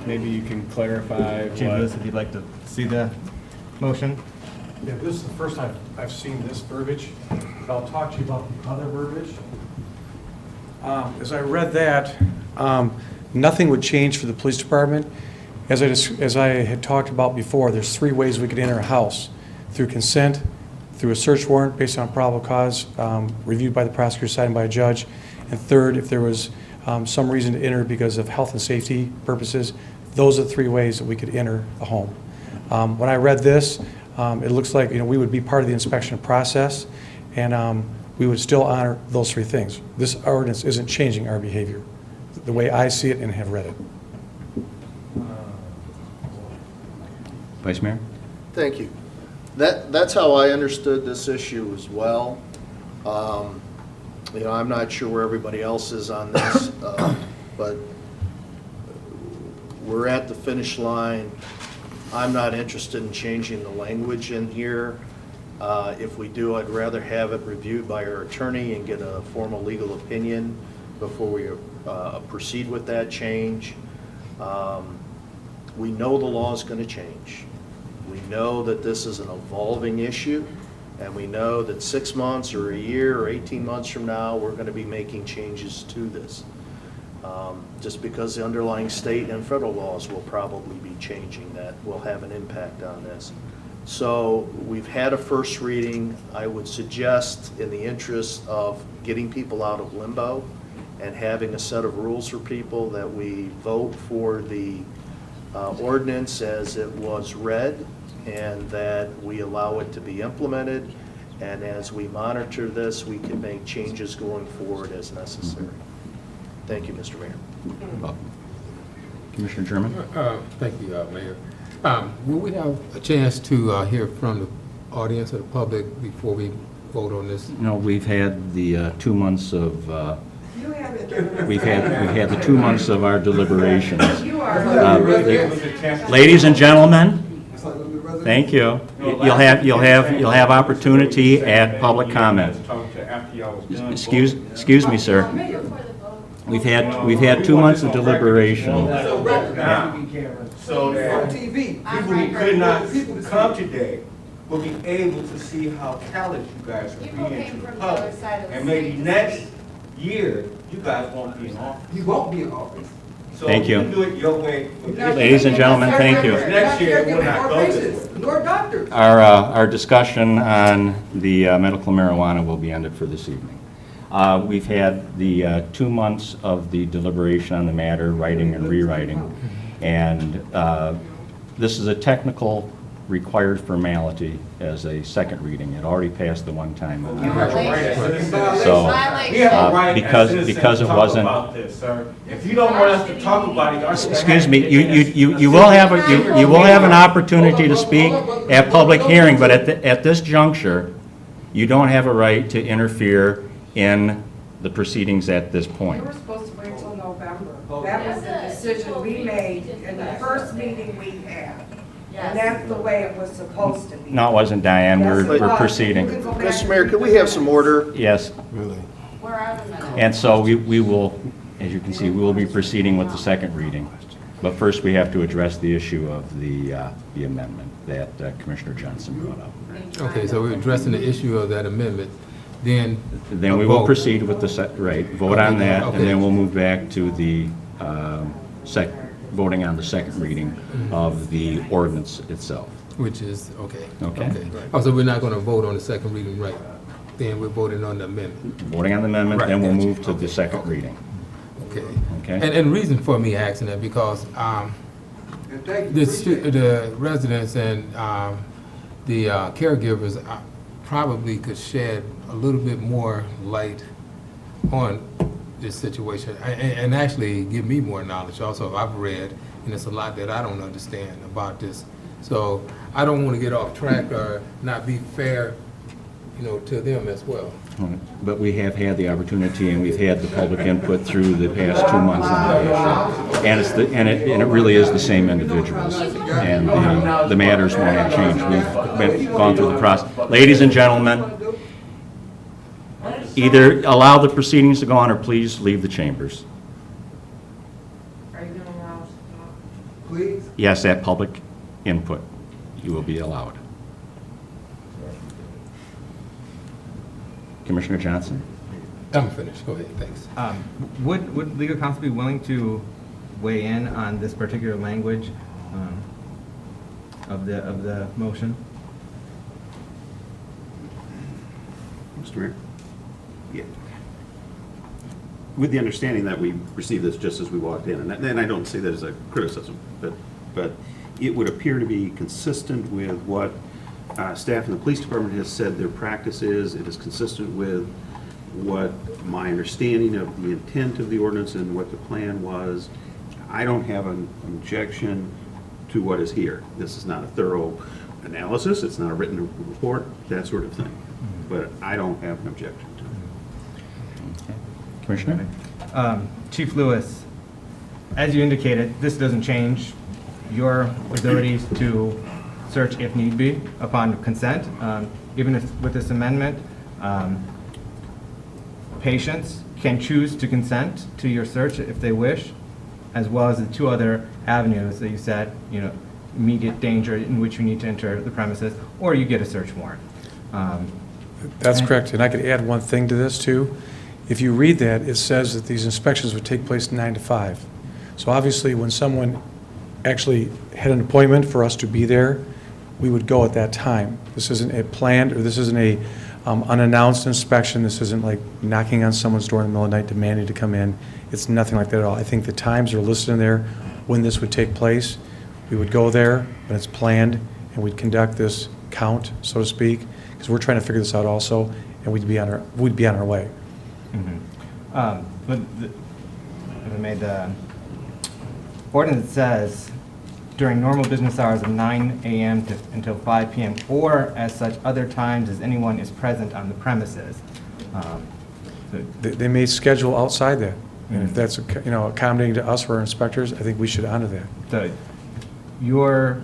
Maybe you can clarify Chief Lewis, if you'd like to see the motion. Yeah, this is the first time I've seen this verbiage, but I'll talk to you about the other verbiage. As I read that, nothing would change for the police department. As I had talked about before, there's 3 ways we could enter a house: through consent, through a search warrant based on probable cause, reviewed by the prosecutor, signed by a judge, and third, if there was some reason to enter because of health and safety purposes, those are the 3 ways that we could enter a home. When I read this, it looks like, we would be part of the inspection process, and we would still honor those 3 things. This ordinance isn't changing our behavior, the way I see it and have read it. Vice Mayor? Thank you. That's how I understood this issue as well. I'm not sure where everybody else is on this, but we're at the finish line. I'm not interested in changing the language in here. If we do, I'd rather have it reviewed by our attorney and get a formal legal opinion before we proceed with that change. We know the law is going to change. We know that this is an evolving issue, and we know that 6 months or a year or 18 months from now, we're going to be making changes to this. Just because the underlying state and federal laws will probably be changing, that will have an impact on this. So we've had a first reading. I would suggest, in the interest of getting people out of limbo and having a set of rules for people, that we vote for the ordinance as it was read, and that we allow it to be implemented. And as we monitor this, we can make changes going forward as necessary. Thank you, Mr. Mayor. Commissioner German? Thank you, Mayor. Will we have a chance to hear from the audience or the public before we vote on this? No, we've had the 2 months of, we've had the 2 months of our deliberations. Ladies and gentlemen, thank you. You'll have opportunity at public comment. Excuse me, sir. We've had 2 months of deliberation. So that on TV, people who could not come today will be able to see how talented you guys are being to the public. And maybe next year, you guys won't be in office. You won't be in office. So Thank you. do it your way. Ladies and gentlemen, thank you. Next year, we'll not go this way. Nor doctors. Our discussion on the medical marijuana will be ended for this evening. We've had the 2 months of the deliberation on the matter, writing and rewriting, and this is a technical required formality as a second reading. It already passed the one time. So, because it wasn't. If you don't want us to talk about it, Excuse me, you will have an opportunity to speak at public hearing, but at this juncture, you don't have a right to interfere in the proceedings at this point. We were supposed to wait till November. That was the decision we made in the first meeting we had. And that's the way it was supposed to be. No, it wasn't, Diane. We're proceeding. Mr. Mayor, could we have some order? Yes. And so we will, as you can see, we will be proceeding with the second reading. But first, we have to address the issue of the amendment that Commissioner Johnson brought up. Okay, so we're addressing the issue of that amendment, then Then we will proceed with the vote on that, and then we'll move back to the voting on the second reading of the ordinance itself. Which is, okay. Okay. Oh, so we're not going to vote on the second reading, right? Then we're voting on the amendment. Voting on the amendment, Right, then we'll gotcha. move to the second reading. Okay. Okay? And reason for me asking that, because the residents and the caregivers probably could shed a little bit more light on this situation and actually give me more knowledge. Also, I've read, and it's a lot that I don't understand about this. So I don't want to get off track or not be fair, to them as well. But we have had the opportunity, and we've had the public input through the past 2 months on the issue. And it really is the same individuals, and the matters won't have changed. We've gone through the process. Ladies and gentlemen, either allow the proceedings to go on, or please leave the chambers. Are you going to allow us to talk? Please? Yes, at public input, you will be allowed. Commissioner Johnson? I'm finished. Go ahead, thanks. Would legal counsel be willing to weigh in on this particular language of the motion? Mr. Rear? with the understanding that we received this just as we walked in, and I don't say that as a criticism, but it would appear to be consistent with what staff in the police department has said their practice is. It is consistent with what my understanding of the intent of the ordinance and what the plan was. I don't have an objection to what is here. This is not a thorough analysis, it's not a written report, that sort of thing. But I don't have an objection to it. Commissioner? Chief Lewis, as you indicated, this doesn't change your abilities to search if need be upon consent. Even with this amendment, patients can choose to consent to your search if they wish, as well as the two other avenues that you said, immediate danger in which you need to enter the premises, or you get a search warrant. That's correct, and I could add one thing to this too. If you read that, it says that these inspections would take place 9 to 5. So obviously, when someone actually had an appointment for us to be there, we would go at that time. This isn't a planned, or this isn't a unannounced inspection. This isn't like knocking on someone's door in the middle of the night demanding to come in. It's nothing like that at all. I think the times are listed in there when this would take place. We would go there when it's planned, and we'd conduct this count, so to speak, because we're trying to figure this out also, and we'd be on our way. But the ordinance says during normal business hours of 9 a.m. until 5 p.m. or as such other times as anyone is present on the premises. They may schedule outside that, and if that's accommodating to us or our inspectors, I think we should honor that. So you're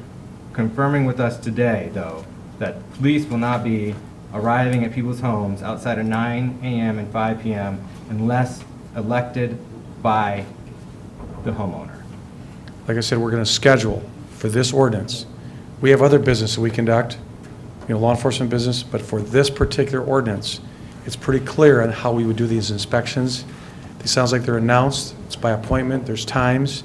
confirming with us today, though, that police will not be arriving at people's homes outside of 9 a.m. and 5 p.m. unless elected by the homeowner. Like I said, we're going to schedule for this ordinance. We have other business that we conduct, law enforcement business, but for this particular ordinance, it's pretty clear on how we would do these inspections. It sounds like they're announced. It's by appointment. There's times.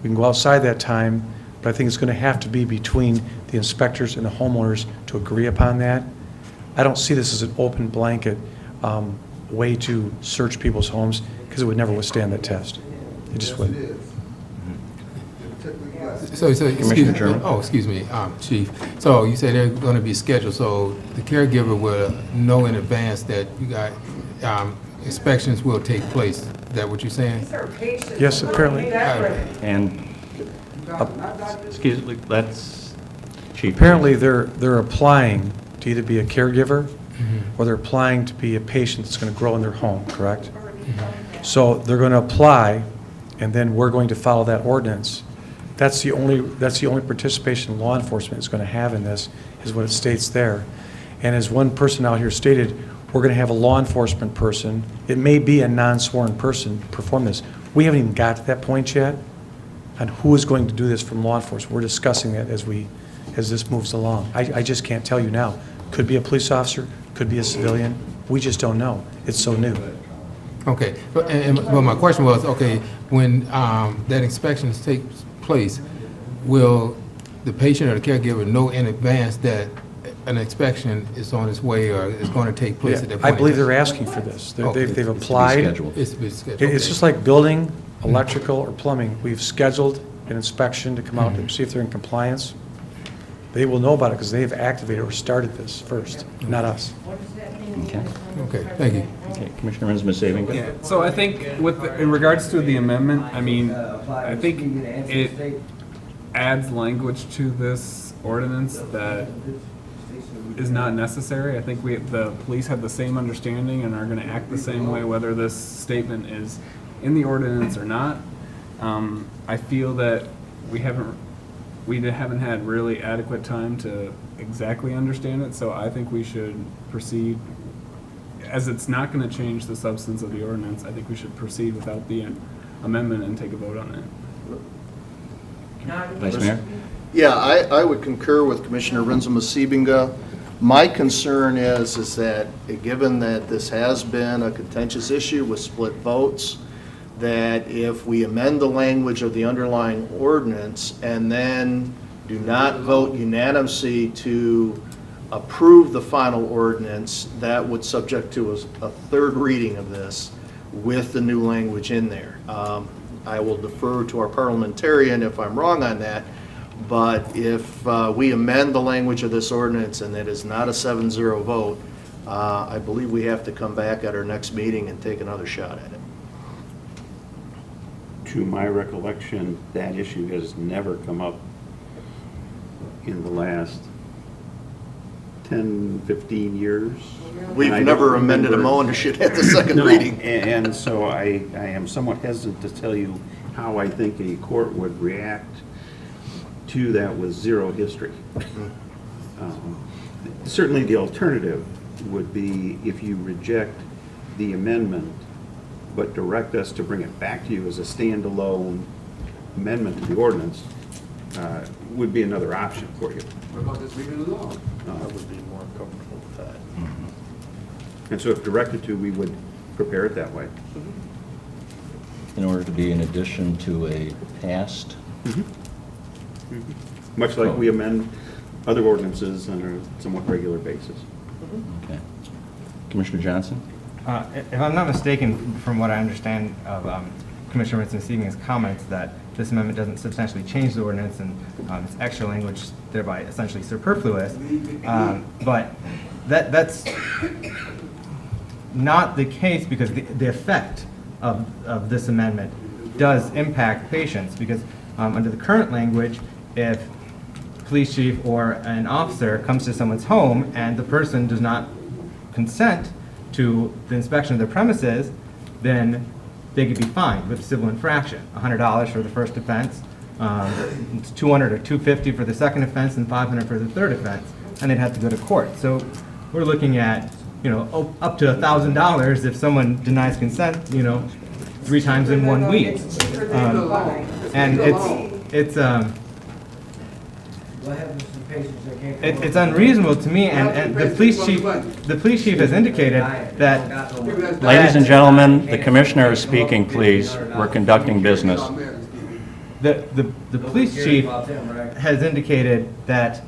We can go outside that time, but I think it's going to have to be between the inspectors and the homeowners to agree upon that. I don't see this as an open blanket way to search people's homes, because it would never withstand that test. It just wouldn't. So Commissioner Sherman? excuse me, Chief. So you said they're going to be scheduled, so the caregiver will know in advance that you got inspections will take place. Is that what you're saying? These are patients. Yes, apparently. And, excuse me, that's Chief. Apparently, they're applying to either be a caregiver or they're applying to be a patient that's going to grow in their home, correct? So they're going to apply, and then we're going to follow that ordinance. That's the only participation law enforcement is going to have in this, is what it states there. And as one person out here stated, we're going to have a law enforcement person. It may be a non-sworn person perform this. We haven't even got to that point yet on who is going to do this from law enforcement. We're discussing that as this moves along. I just can't tell you now. Could be a police officer, could be a civilian. We just don't know. It's so new. Okay, but my question was, okay, when that inspection takes place, will the patient or the caregiver know in advance that an inspection is on its way or is going to take place at that point? I believe they're asking for this. They've applied. It's to be scheduled. It's just like building, electrical, or plumbing. We've scheduled an inspection to come out and see if they're in compliance. They will know about it because they have activated or started this first, not us. Okay. Okay, thank you. Okay, Commissioner Renz, Ms. Saban? Yeah, so I think in regards to the amendment, I think it adds language to this ordinance that is not necessary. I think the police have the same understanding and are going to act the same way whether this statement is in the ordinance or not. I feel that we haven't had really adequate time to exactly understand it, so I think we should proceed. As it's not going to change the substance of the ordinance, I think we should proceed without the amendment and take a vote on it. Vice Mayor? Yeah, I would concur with Commissioner Renzema Sebinga. My concern is that, given that this has been a contentious issue with split votes, that if we amend the language of the underlying ordinance and then do not vote unanimously to approve the final ordinance, that would subject to a third reading of this, with the new language in there. I will defer to our parliamentarian if I'm wrong on that, but if we amend the language of this ordinance and it is not a 7-0 vote, I believe we have to come back at our next meeting and take another shot at it. To my recollection, that issue has never come up in the last 10, 15 years. We've And I never don't amended a remember- motion at the second No, reading. And so I am somewhat hesitant to tell you how I think a court would react to that with zero history. Certainly, the alternative would be if you reject the amendment, but direct us to bring it back to you as a standalone amendment to the ordinance, would be another option for you. What about this leaving it alone? I would be more comfortable with that. And so if directed to, we would prepare it that way. In order to be in addition to a passed, Much like we amend other ordinances on a somewhat regular basis. okay. Commissioner Johnson? If I'm not mistaken, from what I understand of Commissioner Winston-Seagan's comments, that this amendment doesn't substantially change the ordinance and it's extra language, thereby essentially superfluous. But that's not the case, because the effect of this amendment does impact patients, because under the current language, if police chief or an officer comes to someone's home and the person does not consent to the inspection of their premises, then they could be fined with a civil infraction, $100 for the first offense, it's $200 or $250 for the second offense, and $500 for the third offense, and they'd have to go to court. So we're looking at, up to $1,000 if someone denies consent, 3 times in 1 week. And it's unreasonable to me, and the police chief has indicated that. Ladies and gentlemen, the commissioner is speaking, please. We're conducting business. The police chief has indicated that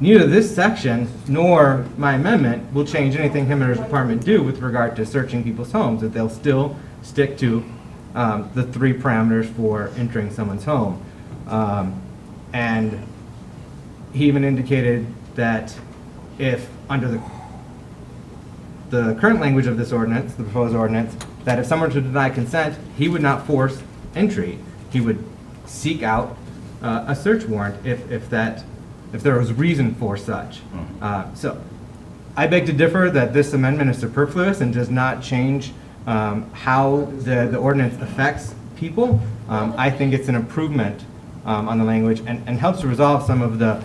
neither this section nor my amendment will change anything him and his department do with regard to searching people's homes, that they'll still stick to the 3 parameters for entering someone's home. And he even indicated that if, under the current language of this ordinance, the proposed ordinance, that if someone were to deny consent, he would not force entry. He would seek out a search warrant if there was reason for such. So I beg to differ that this amendment is superfluous and does not change how the ordinance affects people. I think it's an improvement on the language and helps to resolve some of the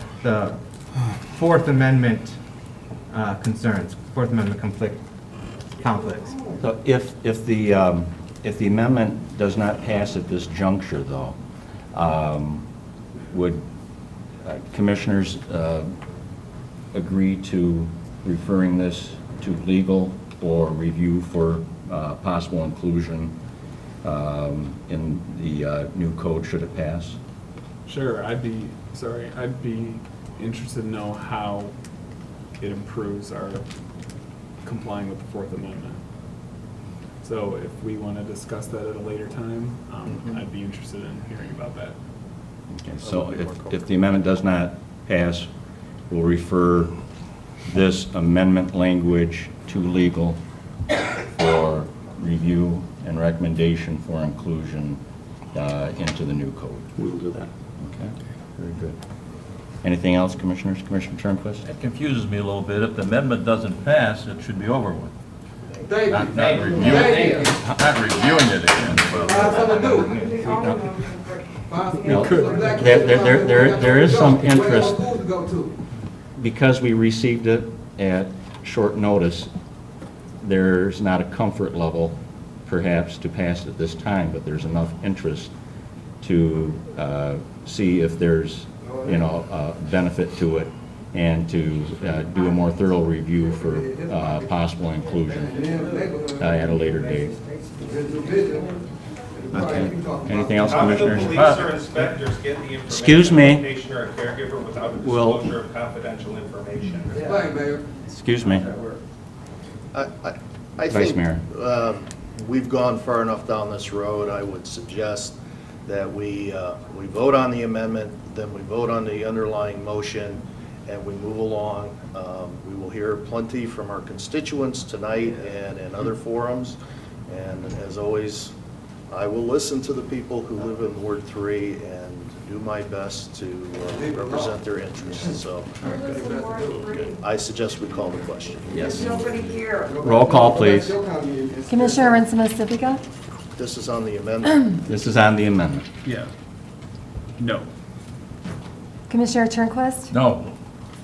Fourth Amendment concerns, Fourth Amendment conflicts. So if the amendment does not pass at this juncture, though, would commissioners agree to referring this to legal or review for possible inclusion in the new code should it pass? Sure, I'd be interested to know how it improves our complying with the Fourth Amendment. So if we want to discuss that at a later time, I'd be interested in hearing about that. Okay, so if the amendment does not pass, we'll refer this amendment language to legal for review and recommendation for inclusion into the new code. We will do that. Okay, very good. Anything else, Commissioners? Commissioner Turnquist? It confuses me a little bit. If the amendment doesn't pass, it should be over with. Thank Not you. reviewing it again. Find something to do. Find some No, more black there is some kids. Where interest. schools to go to? Because we received it at short notice, there's not a comfort level, perhaps, to pass it this time, but there's enough interest to see if there's, benefit to it, and to do a more thorough review for possible inclusion at a later date. Okay. Anything else, Commissioners? How do police or inspectors get the Excuse information me. about a patient or a caregiver without the Well- disclosure of confidential information? Explain, Mayor. Excuse me. I Vice think, Mayor. we've gone far enough down this road. I would suggest that we vote on the amendment, then we vote on the underlying motion, and we move along. We will hear plenty from our constituents tonight and in other forums. And as always, I will listen to the people who live in Ward 3 and do my best to represent their interests. So I suggest we call the question. Yes. Nobody here. Roll call, please. Commissioner Rinsema Sibica? This is on the amendment. This is on the amendment. Yeah. No. Commissioner Turnquist? No.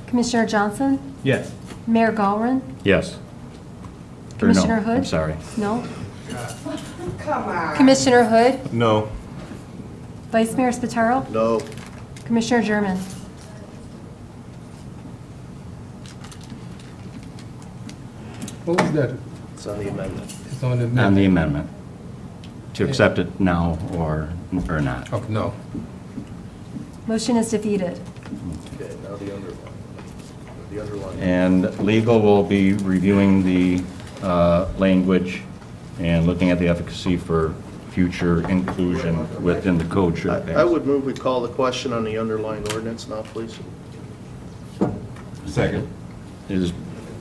Commissioner Johnson? Yes. Mayor Galvin? Yes. Or no, Commissioner Hood? I'm sorry. No. Come on. Commissioner Hood? No. Vice Mayor Spataro? No. Commissioner German? What was that? It's on the amendment. It's on the On the amendment. amendment. To accept it now or not. Okay, no. Motion is defeated. Okay, now the underlying. The underlying. And legal will be reviewing the language and looking at the efficacy for future inclusion within the code should it pass. I would move we call the question on the underlying ordinance now, please. Second.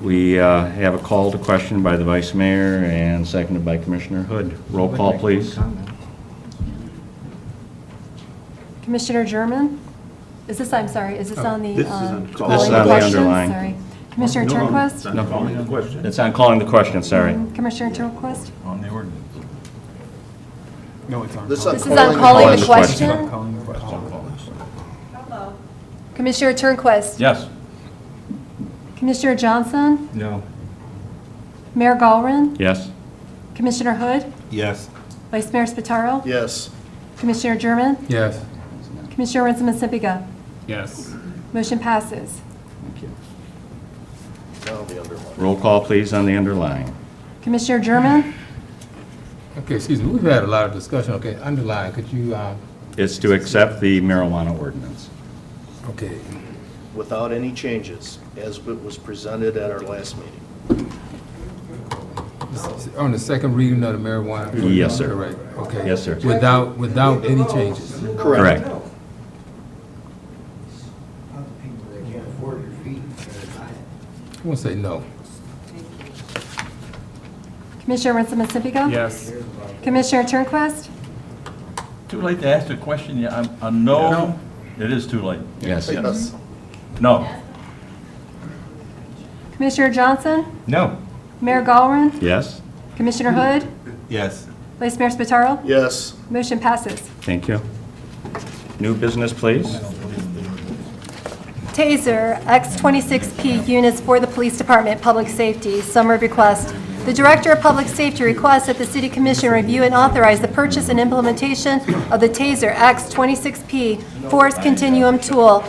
We have a call to question by the Vice Mayor and seconded by Commissioner Hood. Roll call, please. Commissioner German? Is this on the? This is on calling calling This is the on the question? underlying. Sorry. Commissioner No, Turnquist? it's on calling the question. It's on calling the question, sorry. Commissioner Turnquist? On the ordinance. No, it's on. This is This is on calling the question? Calling the question. Commissioner Turnquist? Yes. Commissioner Johnson? No. Mayor Galvin? Yes? Commissioner Hood? Yes. Vice Mayor Spataro? Yes. Commissioner German? Yes. Commissioner Rinsema Sibica? Yes. Motion passes. Thank you. Now the underlying. Roll call, please, on the underlying. Commissioner German? Okay, excuse me, we've had a lot of discussion, okay, underline, could you, It's to accept the marijuana ordinance. okay, Without any changes, as it was presented at our last meeting. on the second reading of the marijuana? Yes, sir. Right, okay. Yes, sir. Without any changes? Correct. I want to say no. Commissioner Rinsema Sibica? Yes. Commissioner Turnquist? Too late to ask the question, yeah, a no? It is too late. Yes. Yes. No. Commissioner Johnson? No. Mayor Galvin? Yes? Commissioner Hood? Yes. Vice Mayor Spataro? Yes. Motion passes. Thank you. New business, please. TASER X26P units for the Police Department Public Safety. Summary request. The Director of Public Safety requests that the City Commission review and authorize the purchase and implementation of the TASER X26P Force Continuum Tool,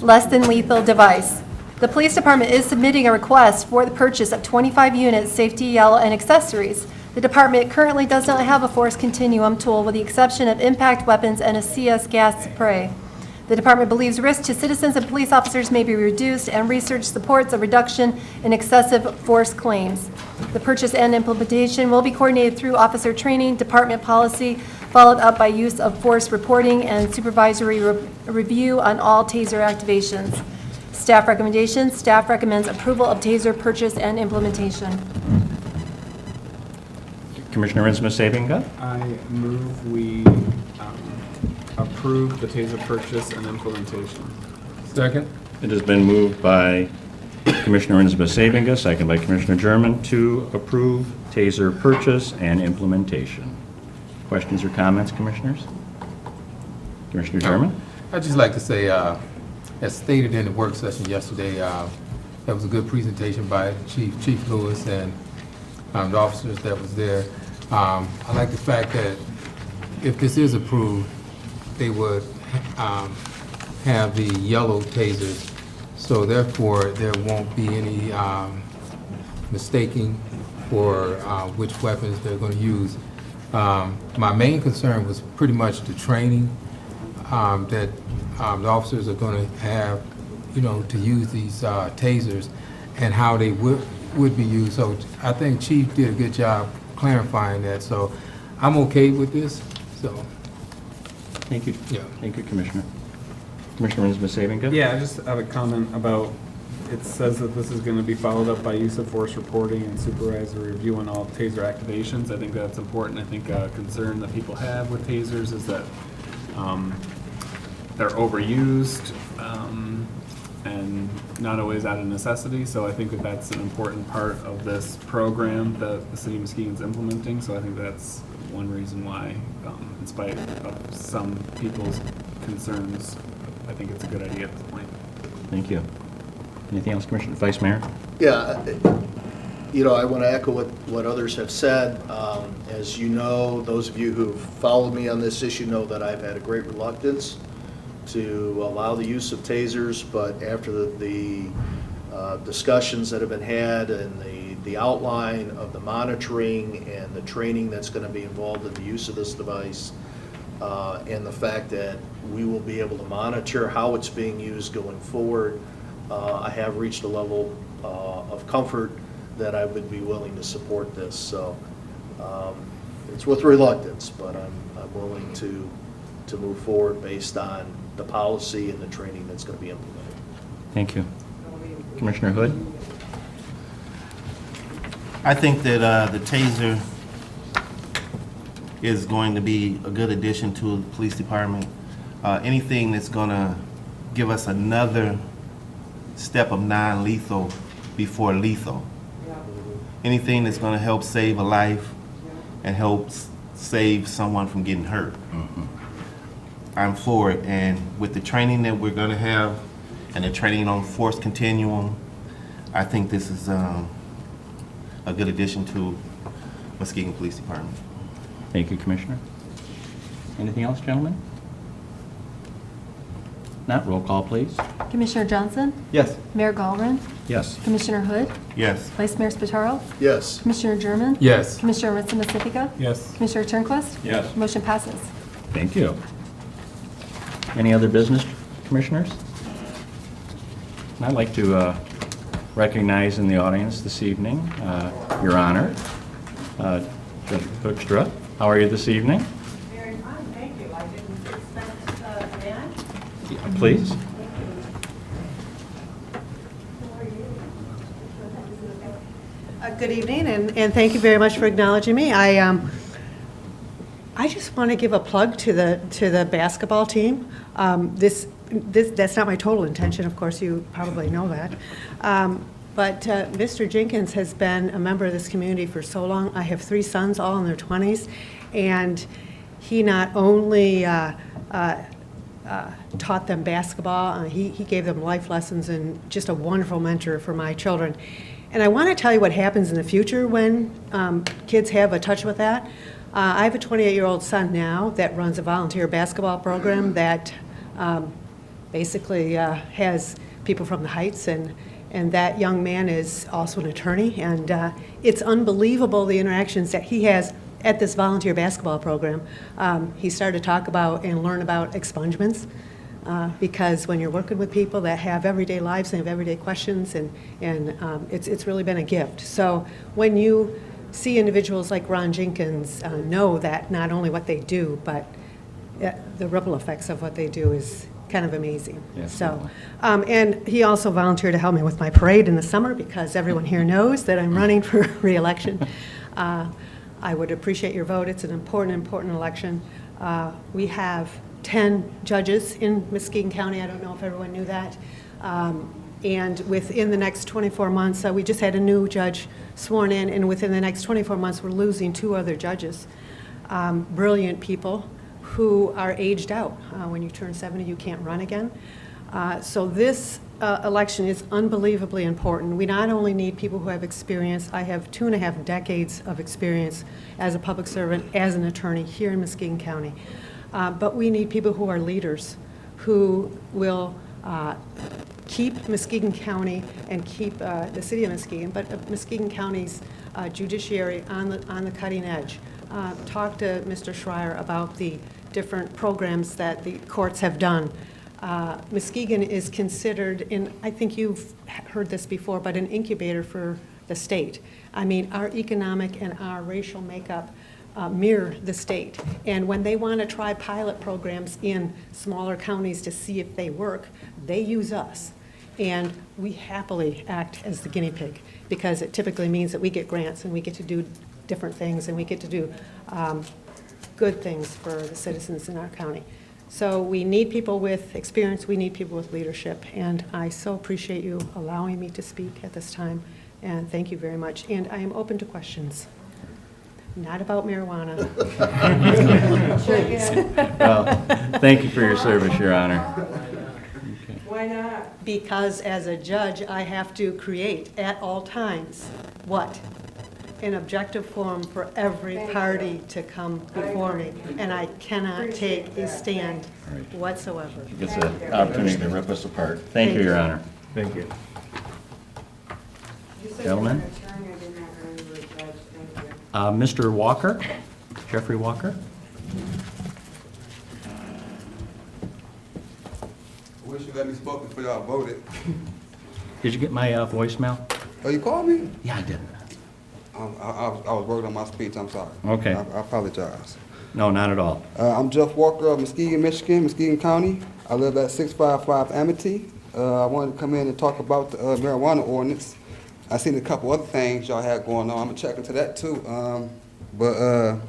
less than lethal device. The Police Department is submitting a request for the purchase of 25 units, safety yellow, and accessories. The department currently does not have a Force Continuum tool with the exception of impact weapons and a CS gas spray. The department believes risk to citizens and police officers may be reduced, and research supports a reduction in excessive force claims. The purchase and implementation will be coordinated through officer training, department policy, followed up by use of force reporting and supervisory review on all TASER activations. Staff recommendations. Staff recommends approval of TASER purchase and implementation. Commissioner Rinsema Sabinga? I move we approve the TASER purchase and implementation. Second? It has been moved by Commissioner Rinsema Sabinga, second by Commissioner German, to approve TASER purchase and implementation. Questions or comments, Commissioners? Commissioner German? I'd just like to say, as stated in the work session yesterday, that was a good presentation by Chief Lewis and the officers that was there. I like the fact that if this is approved, they would have the yellow tasers, so therefore there won't be any mistaking for which weapons they're going to use. My main concern was pretty much the training that the officers are going to have, to use these tasers and how they would be used. So I think Chief did a good job clarifying that. So I'm okay with this, so. Thank you. Yeah. Thank you, Commissioner. Commissioner Savinga? Yeah, I just have a comment about, it says that this is going to be followed up by use of force reporting and supervisory review on all taser activations. I think that's important. I think a concern that people have with tasers is that they're overused and not always out of necessity. So I think that that's an important part of this program that the city of Muskegon's implementing. So I think that's one reason why, in spite of some people's concerns, I think it's a good idea at this point. Thank you. Anything else, Commissioner, Vice Mayor? Yeah, I want to echo what others have said. As you know, those of you who've followed me on this issue know that I've had a great reluctance to allow the use of tasers, but after the discussions that have been had and the outline of the monitoring and the training that's going to be involved in the use of this device, and the fact that we will be able to monitor how it's being used going forward, I have reached a level of comfort that I would be willing to support this. So it's with reluctance, but I'm willing to move forward based on the policy and the training that's going to be implemented. Thank you. Commissioner Hood? I think that the taser is going to be a good addition to the police department. Anything that's going to give us another step of non-lethal before lethal. Anything that's going to help save a life and help save someone from getting hurt. I'm for it, and with the training that we're going to have and the training on force continuum, I think this is a good addition to Muskegon Police Department. Thank you, Commissioner. Anything else, gentlemen? Not, roll call, please. Commissioner Johnson? Yes. Mayor Gallren? Yes. Commissioner Hood? Yes. Vice Mayor Spataro? Yes. Commissioner German? Yes. Commissioner Ritson Pacifica? Yes. Commissioner Turnquist? Yes. Motion passes. Thank you. Any other business, Commissioners? I'd like to recognize in the audience this evening, Your Honor, Judge Hoekstra. How are you this evening? Very fine, thank you. I didn't expect that. Yeah, please. Good evening, and thank you very much for acknowledging me. I just want to give a plug to the basketball team. That's not my total intention, of course, you probably know that. But Mr. Jenkins has been a member of this community for so long. I have 3 sons, all in their 20s, and he not only taught them basketball, he gave them life lessons and just a wonderful mentor for my children. And I want to tell you what happens in the future when kids have a touch with that. I have a 28-year-old son now that runs a volunteer basketball program that basically has people from the Heights, and that young man is also an attorney. And it's unbelievable the interactions that he has at this volunteer basketball program. He started to talk about and learn about expungements. Because when you're working with people that have everyday lives and have everyday questions, and it's really been a gift. So when you see individuals like Ron Jenkins know that not only what they do, but the ripple effects of what they do is kind of amazing. Yes, So, and he also volunteered to help me with my parade in the summer because everyone here knows that I'm running for re-election. I would appreciate your vote. It's an important election. We have 10 judges in Muskegon County. I don't know if everyone knew that. And within the next 24 months, we just had a new judge sworn in, and within the next 24 months, we're losing 2 other judges. Brilliant people who are aged out. When you turn 70, you can't run again. So this election is unbelievably important. We not only need people who have experience. I have 2.5 decades of experience as a public servant, as an attorney here in Muskegon County. But we need people who are leaders, who will keep Muskegon County and keep the city of Muskegon, but Muskegon County's judiciary on the cutting edge. Talk to Mr. Schreier about the different programs that the courts have done. Muskegon is considered, I think you've heard this before, but an incubator for the state. I mean, our economic and our racial makeup mirror the state. And when they want to try pilot programs in smaller counties to see if they work, they use us. And we happily act as the guinea pig, because it typically means that we get grants and we get to do different things and we get to do good things for the citizens in our county. So we need people with experience, we need people with leadership, and I so appreciate you allowing me to speak at this time, and thank you very much. And I am open to questions. Not about marijuana. Please. Well, thank you for your service, Your Honor. Why not? Because as a judge, I have to create at all times, what? An objective forum for every party to come before me, and I cannot take a stand whatsoever. She gets an opportunity to rip us apart. Thank you, Your Honor. Thank you. You said Gentlemen? you're an attorney, I did not know you were a judge. Thank you. Mr. Walker, Jeffrey Walker? I wish you let me spoke before y'all voted. Did you get my voicemail? Oh, you called me? Yeah, I did. I was working on my speech, I'm sorry. Okay. I apologize. No, not at all. I'm Jeff Walker of Muskegon, Michigan, Muskegon County. I live at 655 Amity. I wanted to come in and talk about the marijuana ordinance. I seen a couple other things y'all had going on. I'm gonna check into that too. But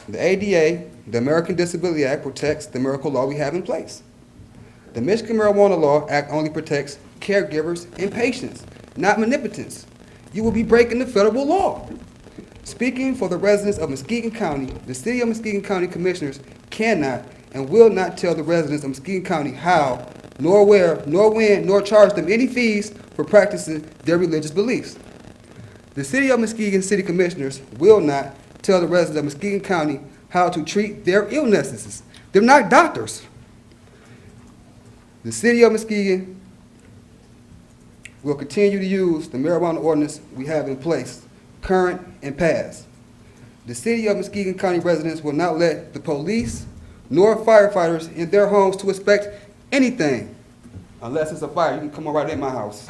the ADA, the American Disability Act, protects the miracle law we have in place. The Michigan Marijuana Law Act only protects caregivers and patients, not manipulants. You will be breaking the federal law. Speaking for the residents of Muskegon County, the City of Muskegon County Commissioners cannot and will not tell the residents of Muskegon County how, nor where, nor when, nor charge them any fees for practicing their religious beliefs. The City of Muskegon City Commissioners will not tell the residents of Muskegon County how to treat their illnesses. They're not doctors. The City of Muskegon will continue to use the marijuana ordinance we have in place, current and past. The City of Muskegon County residents will not let the police nor firefighters in their homes to inspect anything. Unless it's a fire, you can come on right in my house.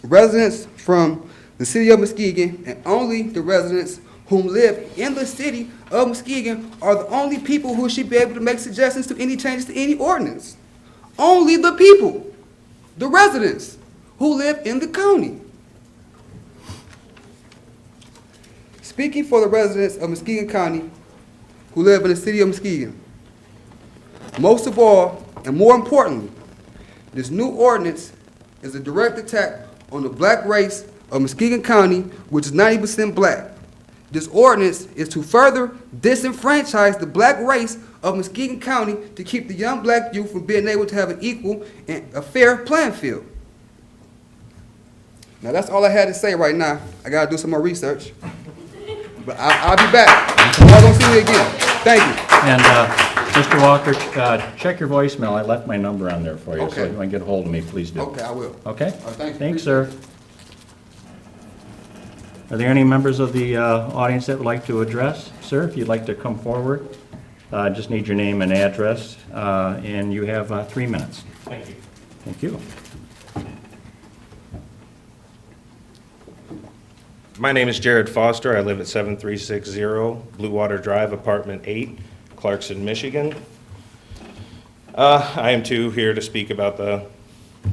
Residents from the City of Muskegon, and only the residents who live in the City of Muskegon, are the only people who should be able to make suggestions to any changes to any ordinance. Only the people, the residents who live in the county. Speaking for the residents of Muskegon County who live in the City of Muskegon, most of all, and more importantly, this new ordinance is a direct attack on the black race of Muskegon County, which is 90% black. This ordinance is to further disenfranchise the black race of Muskegon County to keep the young black youth from being able to have an equal and a fair playing field. Now that's all I had to say right now. I gotta do some more research. But I'll be back. Y'all gonna see me again. Thank you. And Mr. Walker, check your voicemail. I left my number on there for you. So Okay. if you want to get a hold of me, please do. Okay, I will. Okay? Thank you. Thanks, sir. Are there any members of the audience that would like to address? Sir, if you'd like to come forward, just need your name and address, and you have 3 minutes. Thank you. Thank you. My name is Jared Foster. I live at 7360 Blue Water Drive, Apartment 8, Clarkson, Michigan. I am too here to speak about the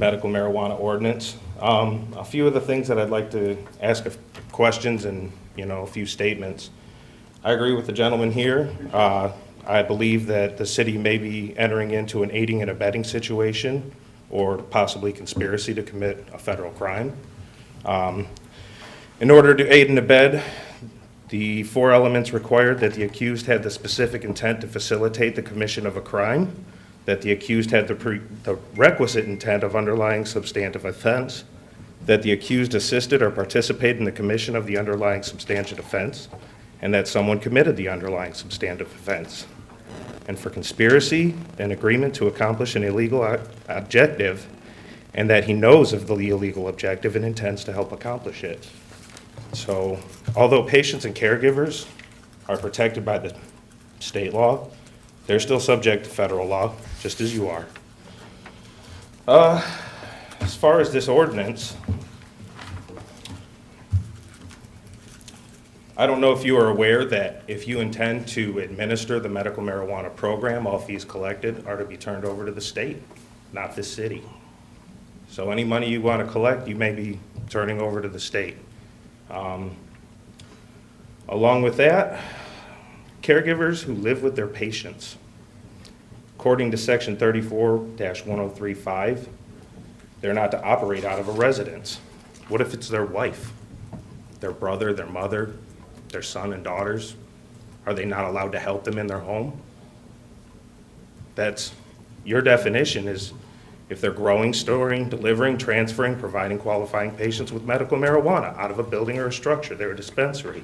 medical marijuana ordinance. A few of the things that I'd like to ask questions and, a few statements. I agree with the gentleman here. I believe that the city may be entering into an aiding and abetting situation or possibly conspiracy to commit a federal crime. In order to aid and abet, the 4 elements required that the accused had the specific intent to facilitate the commission of a crime, that the accused had the requisite intent of underlying substantive offense, that the accused assisted or participated in the commission of the underlying substantive offense, and that someone committed the underlying substantive offense. And for conspiracy, an agreement to accomplish an illegal objective, and that he knows of the illegal objective and intends to help accomplish it. So, although patients and caregivers are protected by the state law, they're still subject to federal law, just as you are. As far as this ordinance, I don't know if you are aware that if you intend to administer the medical marijuana program, all fees collected are to be turned over to the state, not the city. So any money you want to collect, you may be turning over to the state. Along with that, caregivers who live with their patients. According to section 34-1035, they're not to operate out of a residence. What if it's their wife, their brother, their mother, their son and daughters? Are they not allowed to help them in their home? That's, your definition is if they're growing, storing, delivering, transferring, providing qualifying patients with medical marijuana out of a building or a structure, they're a dispensary.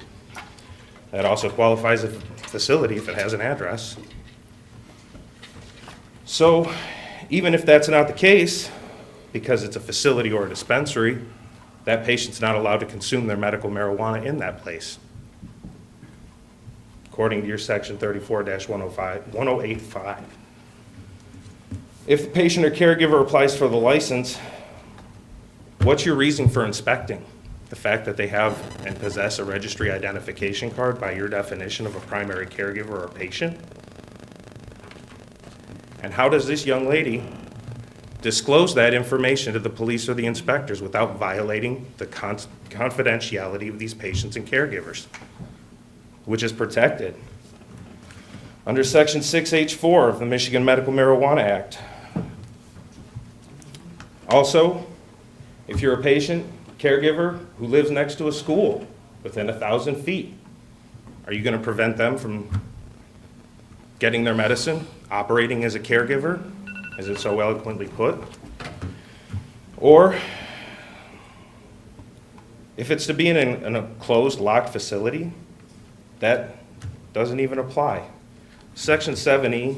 That also qualifies as a facility if it has an address. So even if that's not the case, because it's a facility or a dispensary, that patient's not allowed to consume their medical marijuana in that place, according to your section 34-1085. If the patient or caregiver applies for the license, what's your reason for inspecting? The fact that they have and possess a registry identification card by your definition of a primary caregiver or patient? And how does this young lady disclose that information to the police or the inspectors without violating the confidentiality of these patients and caregivers, which is protected under Section 6H4 of the Michigan Medical Marijuana Act? Also, if you're a patient, caregiver who lives next to a school within 1,000 feet, are you going to prevent them from getting their medicine, operating as a caregiver, as it's so eloquently put? Or if it's to be in a closed, locked facility, that doesn't even apply. Section 7E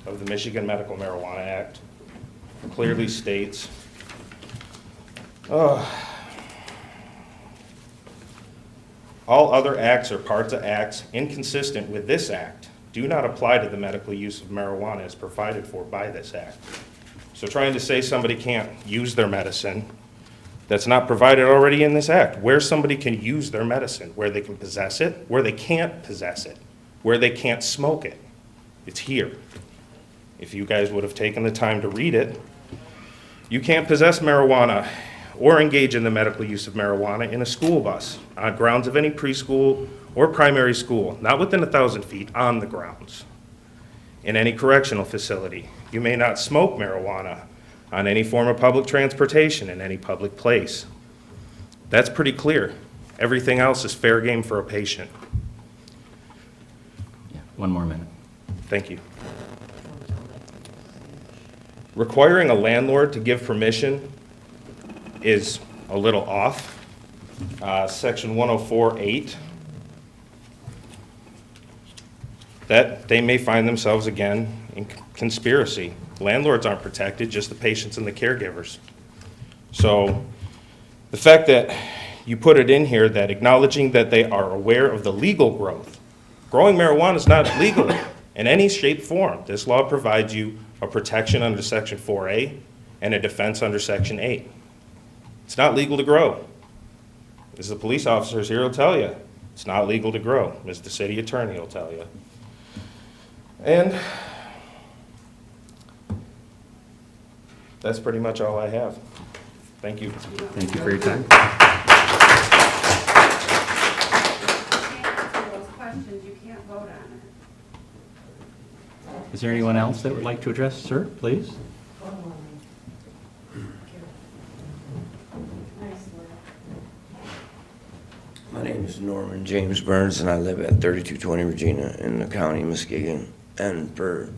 of the Michigan Medical Marijuana Act clearly states, all other acts or parts of acts inconsistent with this act do not apply to the medical use of marijuana as provided for by this act. So trying to say somebody can't use their medicine, that's not provided already in this act. Where somebody can use their medicine, where they can possess it, where they can't possess it, where they can't smoke it. It's here. If you guys would have taken the time to read it, you can't possess marijuana or engage in the medical use of marijuana in a school bus, on grounds of any preschool or primary school, not within 1,000 feet, on the grounds. In any correctional facility, you may not smoke marijuana on any form of public transportation in any public place. That's pretty clear. Everything else is fair game for a patient. Yeah, one more minute. Thank you. Requiring a landlord to give permission is a little off. Section 104.8, that they may find themselves again in conspiracy. Landlords aren't protected, just the patients and the caregivers. So the fact that you put it in here that acknowledging that they are aware of the legal growth. Growing marijuana is not legal in any shape, form. This law provides you a protection under Section 4A and a defense under Section 8. It's not legal to grow. As the police officers here will tell you, it's not legal to grow, as the city attorney will tell you. And that's pretty much all I have. Thank you. Thank you for your time. Answer those questions, you can't vote on it. Is there anyone else that would like to address? Sir, please. My name is Norman James Burns, and I live at 3220 Regina in the county of Muskegon. And for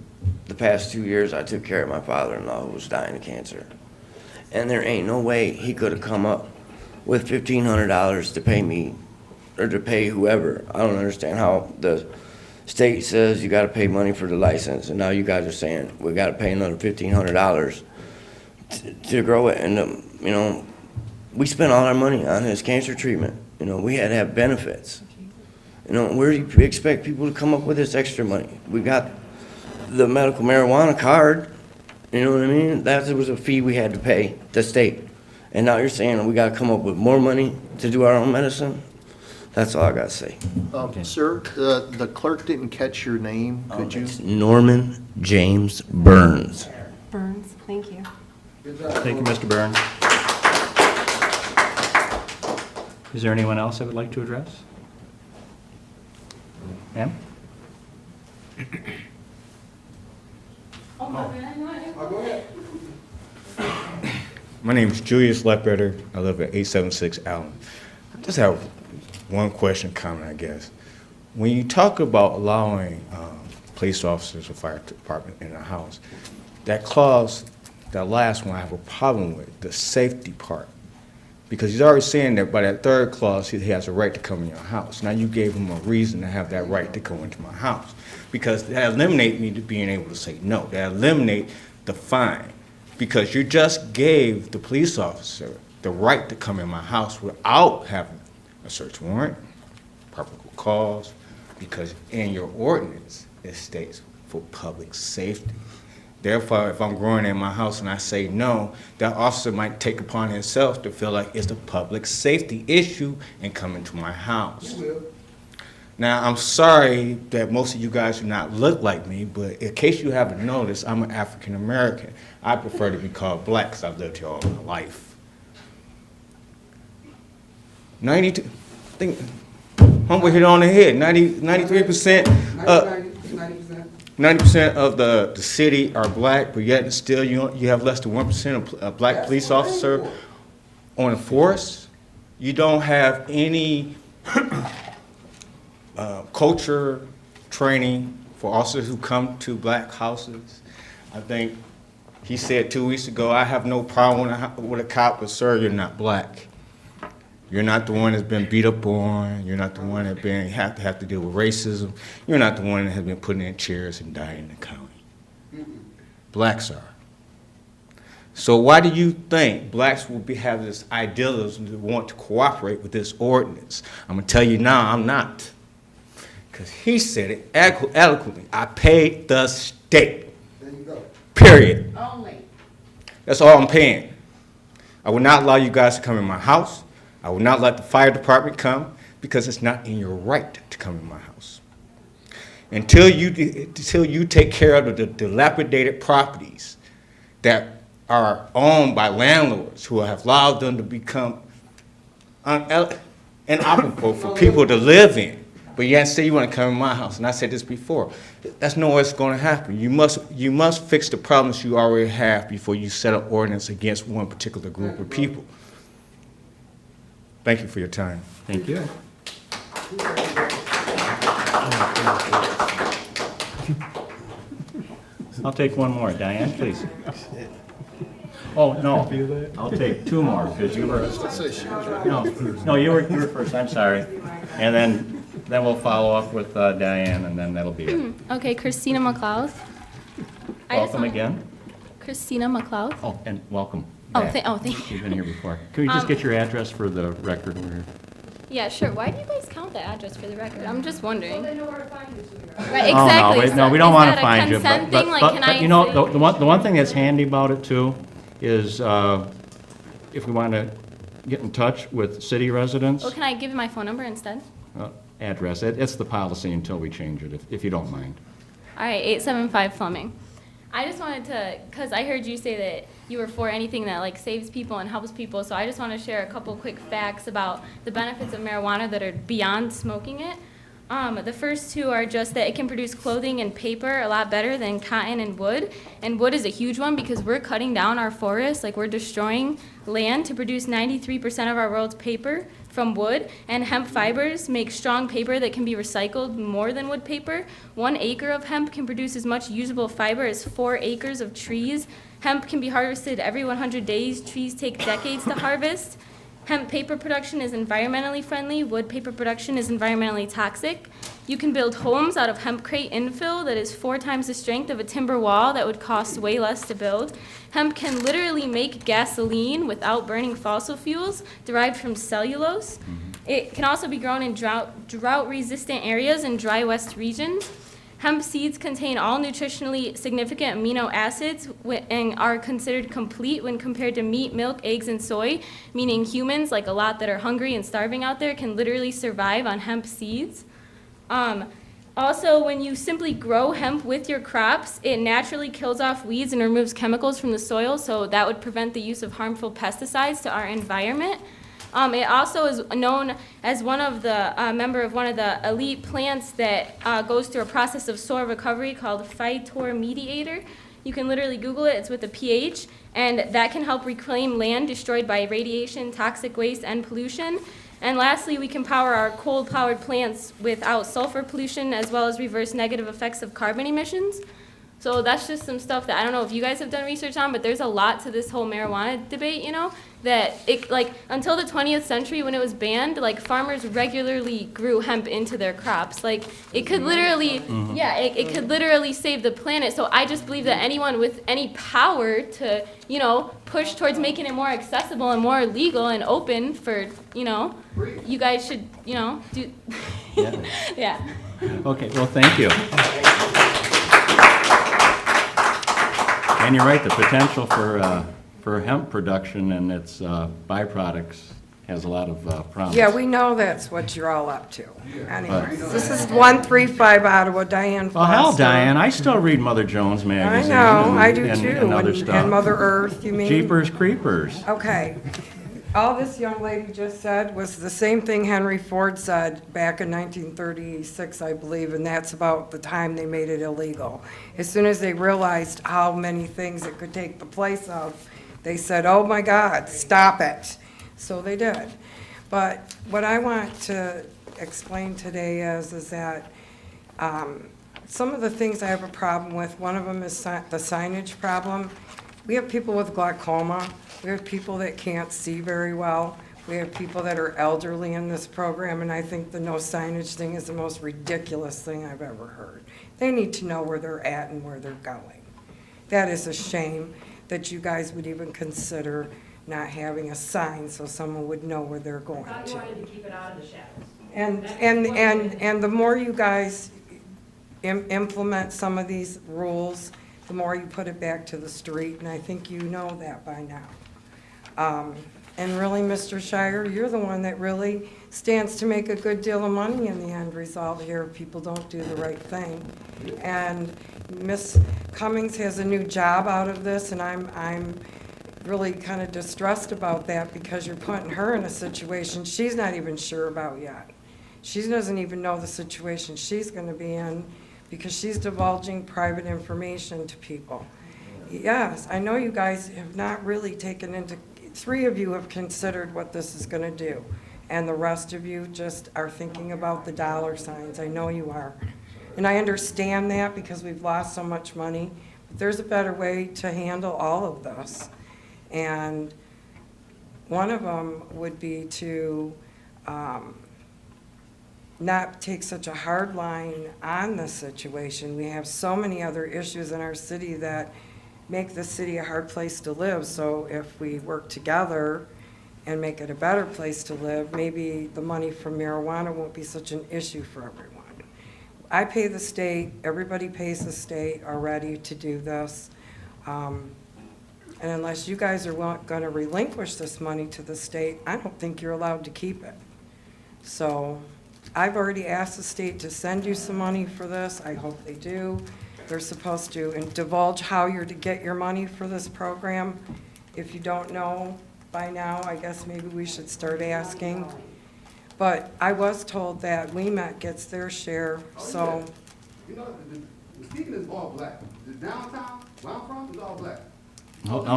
the past 2 years, I took care of my father-in-law who was dying of cancer. And there ain't no way he could have come up with $1,500 to pay me or to pay whoever. I don't understand how the state says you got to pay money for the license, and now you guys are saying we got to pay another $1,500 to grow it. And you know, we spent all our money on his cancer treatment. You know, we had to have benefits. You know, where do you expect people to come up with this extra money? We got the medical marijuana card. You know what I mean? That was a fee we had to pay the state. And now you're saying we got to come up with more money to do our own medicine? That's all I gotta say. Sir, the clerk didn't catch your name. Could you? It's Norman James Burns. Burns, thank you. Thank you, Mr. Burns. Is there anyone else that would like to address? Ma'am? My name is Julius Ledbetter. I live at 876 Allen. I just have one question, comment, I guess. When you talk about allowing police officers or fire department in a house, that clause, that last one, I have a problem with, the safety part. Because he's already saying that by that third clause, he has a right to come in your house. Now you gave him a reason to have that right to go into my house. Because that eliminates me to being able to say no. That eliminates the fine. Because you just gave the police officer the right to come in my house without having a search warrant, probable cause, because in your ordinance, it states for public safety. Therefore, if I'm growing in my house and I say no, that officer might take upon himself to feel like it's a public safety issue and come into my house. Now, I'm sorry that most of you guys do not look like me, but in case you haven't noticed, I'm an African American. I prefer to be called black because I've lived here all my life. 92, I think, Humble hit it on the head, 93%. 90% of the city are black, but yet and still you have less than 1% of black police officer on the force. You don't have any culture training for officers who come to black houses. I think he said 2 weeks ago, I have no problem with a cop, but sir, you're not black. You're not the one that's been beat up on. You're not the one that have to deal with racism. You're not the one that has been put in chairs and died in the county. Blacks are. So why do you think blacks will have this idealism to want to cooperate with this ordinance? I'm gonna tell you now, I'm not. Because he said it eloquently. I paid the state. There you go. Period. Only. That's all I'm paying. I will not allow you guys to come in my house. I will not let the fire department come because it's not in your right to come in my house. Until you take care of the dilapidated properties that are owned by landlords who have allowed them to become inoperable for people to live in. But yet say you want to come in my house, and I said this before, that's not what's going to happen. You must fix the problems you already have before you set an ordinance against one particular group of people. Thank you for your time. Thank you. I'll take one more. Diane, please. Oh, no, I'll take two more, because you were, no, you were first, I'm sorry. And then we'll follow up with Diane, and then that'll be it. Okay, Christina McLeod. Welcome again. Christina McLeod. Oh, and welcome Oh, back. thank you. You've been here before. Could we just get your address for the record? Yeah, sure. Why do you guys count the address for the record? I'm just wondering. So they know where to find us. Right, Oh, exactly. no, we don't Is want that to a find you. consent thing? Like, can I But, you know, say- the one thing that's handy about it too is if we want to get in touch with city residents, Well, can I give you my phone number instead? address, it's the policy until we change it, if you don't mind. All right, 875 Fleming. I just wanted to, because I heard you say that you were for anything that like saves people and helps people, so I just want to share a couple quick facts about the benefits of marijuana that are beyond smoking it. The first two are just that it can produce clothing and paper a lot better than cotton and wood is a huge one because we're cutting down our forests, like we're destroying land to produce 93% of our world's paper from wood, and hemp fibers make strong paper that can be recycled more than wood paper. 1 acre of hemp can produce as much usable fiber as 4 acres of trees. Hemp can be harvested every 100 days. Trees take decades to harvest. Hemp paper production is environmentally friendly. Wood paper production is environmentally toxic. You can build homes out of hemp crate infill that is 4 times the strength of a timber wall that would cost way less to build. Hemp can literally make gasoline without burning fossil fuels derived from cellulose. It can also be grown in drought-resistant areas in dry west regions. Hemp seeds contain all nutritionally significant amino acids and are considered complete when compared to meat, milk, eggs, and soy, meaning humans, like a lot that are hungry and starving out there, can literally survive on hemp seeds. Also, when you simply grow hemp with your crops, it naturally kills off weeds and removes chemicals from the soil, so that would prevent the use of harmful pesticides to our environment. It also is known as one of the member of one of the elite plants that goes through a process of soil recovery called phytoremediator. You can literally Google it. It's with a PH, and that can help reclaim land destroyed by radiation, toxic waste, and pollution. And lastly, we can power our coal-powered plants without sulfur pollution, as well as reverse negative effects of carbon emissions. So that's just some stuff that I don't know if you guys have done research on, but there's a lot to this whole marijuana debate, you know, that it, like, until the 20th century when it was banned, like, farmers regularly grew hemp into their crops. Like, it could literally, yeah, it could literally save the planet. So I just believe that anyone with any power to, you know, push towards making it more accessible and more legal and open for, you know, you guys should, you know, do, yeah. Okay, well, thank you. And you're right, the potential for hemp production and its byproducts has a lot of promise. Yeah, we know that's what you're all up to. Anyways, this is 135 Ottawa, Diane Foster. Well, hell, Diane, I still read Mother Jones I magazine. know, I do and too, other stuff. and Mother Earth, you mean? Jeepers Creepers. Okay. All this young lady just said was the same thing Henry Ford said back in 1936, I believe, and that's about the time they made it illegal. As soon as they realized how many things it could take the place of, they said, oh my God, stop it. So they did. But what I want to explain today is that some of the things I have a problem with, one of them is the signage problem. We have people with glaucoma. We have people that can't see very well. We have people that are elderly in this program, and I think the no signage thing is the most ridiculous thing I've ever heard. They need to know where they're at and where they're going. That is a shame that you guys would even consider not having a sign so someone would know where they're going to. I thought you wanted to keep it out of the shadows. And the more you guys implement some of these rules, the more you put it back to the street, and I think you know that by now. And really, Mr. Shire, you're the one that really stands to make a good deal of money in the end result here if people don't do the right thing. And Miss Cummings has a new job out of this, and I'm really kind of distressed about that because you're putting her in a situation she's not even sure about yet. She doesn't even know the situation she's going to be in because she's divulging private information to people. Yes, I know you guys have not really taken into, 3 of you have considered what this is going to do, and the rest of you just are thinking about the dollar signs. I know you are. And I understand that because we've lost so much money, but there's a better way to handle all of this. And one of them would be to not take such a hard line on the situation. We have so many other issues in our city that make the city a hard place to live. So if we work together and make it a better place to live, maybe the money from marijuana won't be such an issue for everyone. I pay the state, everybody pays the state already to do this. And unless you guys are going to relinquish this money to the state, I don't think you're allowed to keep it. So I've already asked the state to send you some money for this. I hope they do. They're supposed to divulge how you're to get your money for this program. If you don't know by now, I guess maybe we should start asking. But I was told that WeMet gets their share, so. You know, the Muskegon is all black. The downtown, where I'm from, is all black. Oh,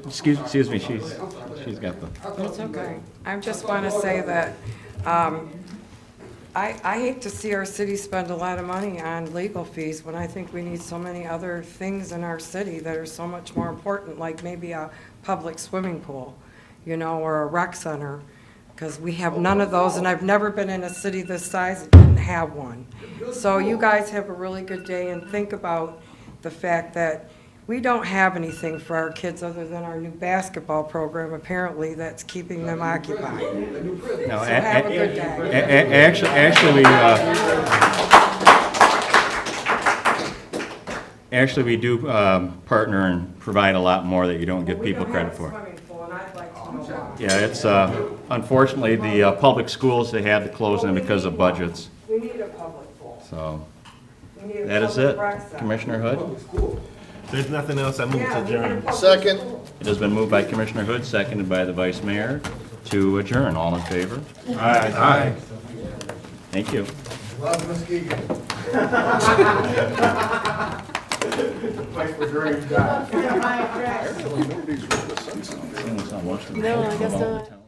excuse me, she's got the. It's okay. I just want to say that I hate to see our city spend a lot of money on legal fees when I think we need so many other things in our city that are so much more important, like maybe a public swimming pool, you know, or a rec center, because we have none of those, and I've never been in a city this size that didn't have one. So you guys have a really good day, and think about the fact that we don't have anything for our kids other than our new basketball program, apparently, that's keeping them occupied. No, So have a good day. actually, Actually, we do partner and provide a lot more that you don't give people credit for. Yeah, it's, unfortunately, the public schools, they had to close them because of budgets. We need a public pool. So, We need a that is public it. rec center. Commissioner Hood? There's nothing else, I move Yeah, to we need a adjourn. public Second. pool. It has been moved by Commissioner Hood, seconded by the Vice Mayor to adjourn. All in favor? Aye. Thank you. Love Muskegon. Place for dreams, guys. No, I guess not.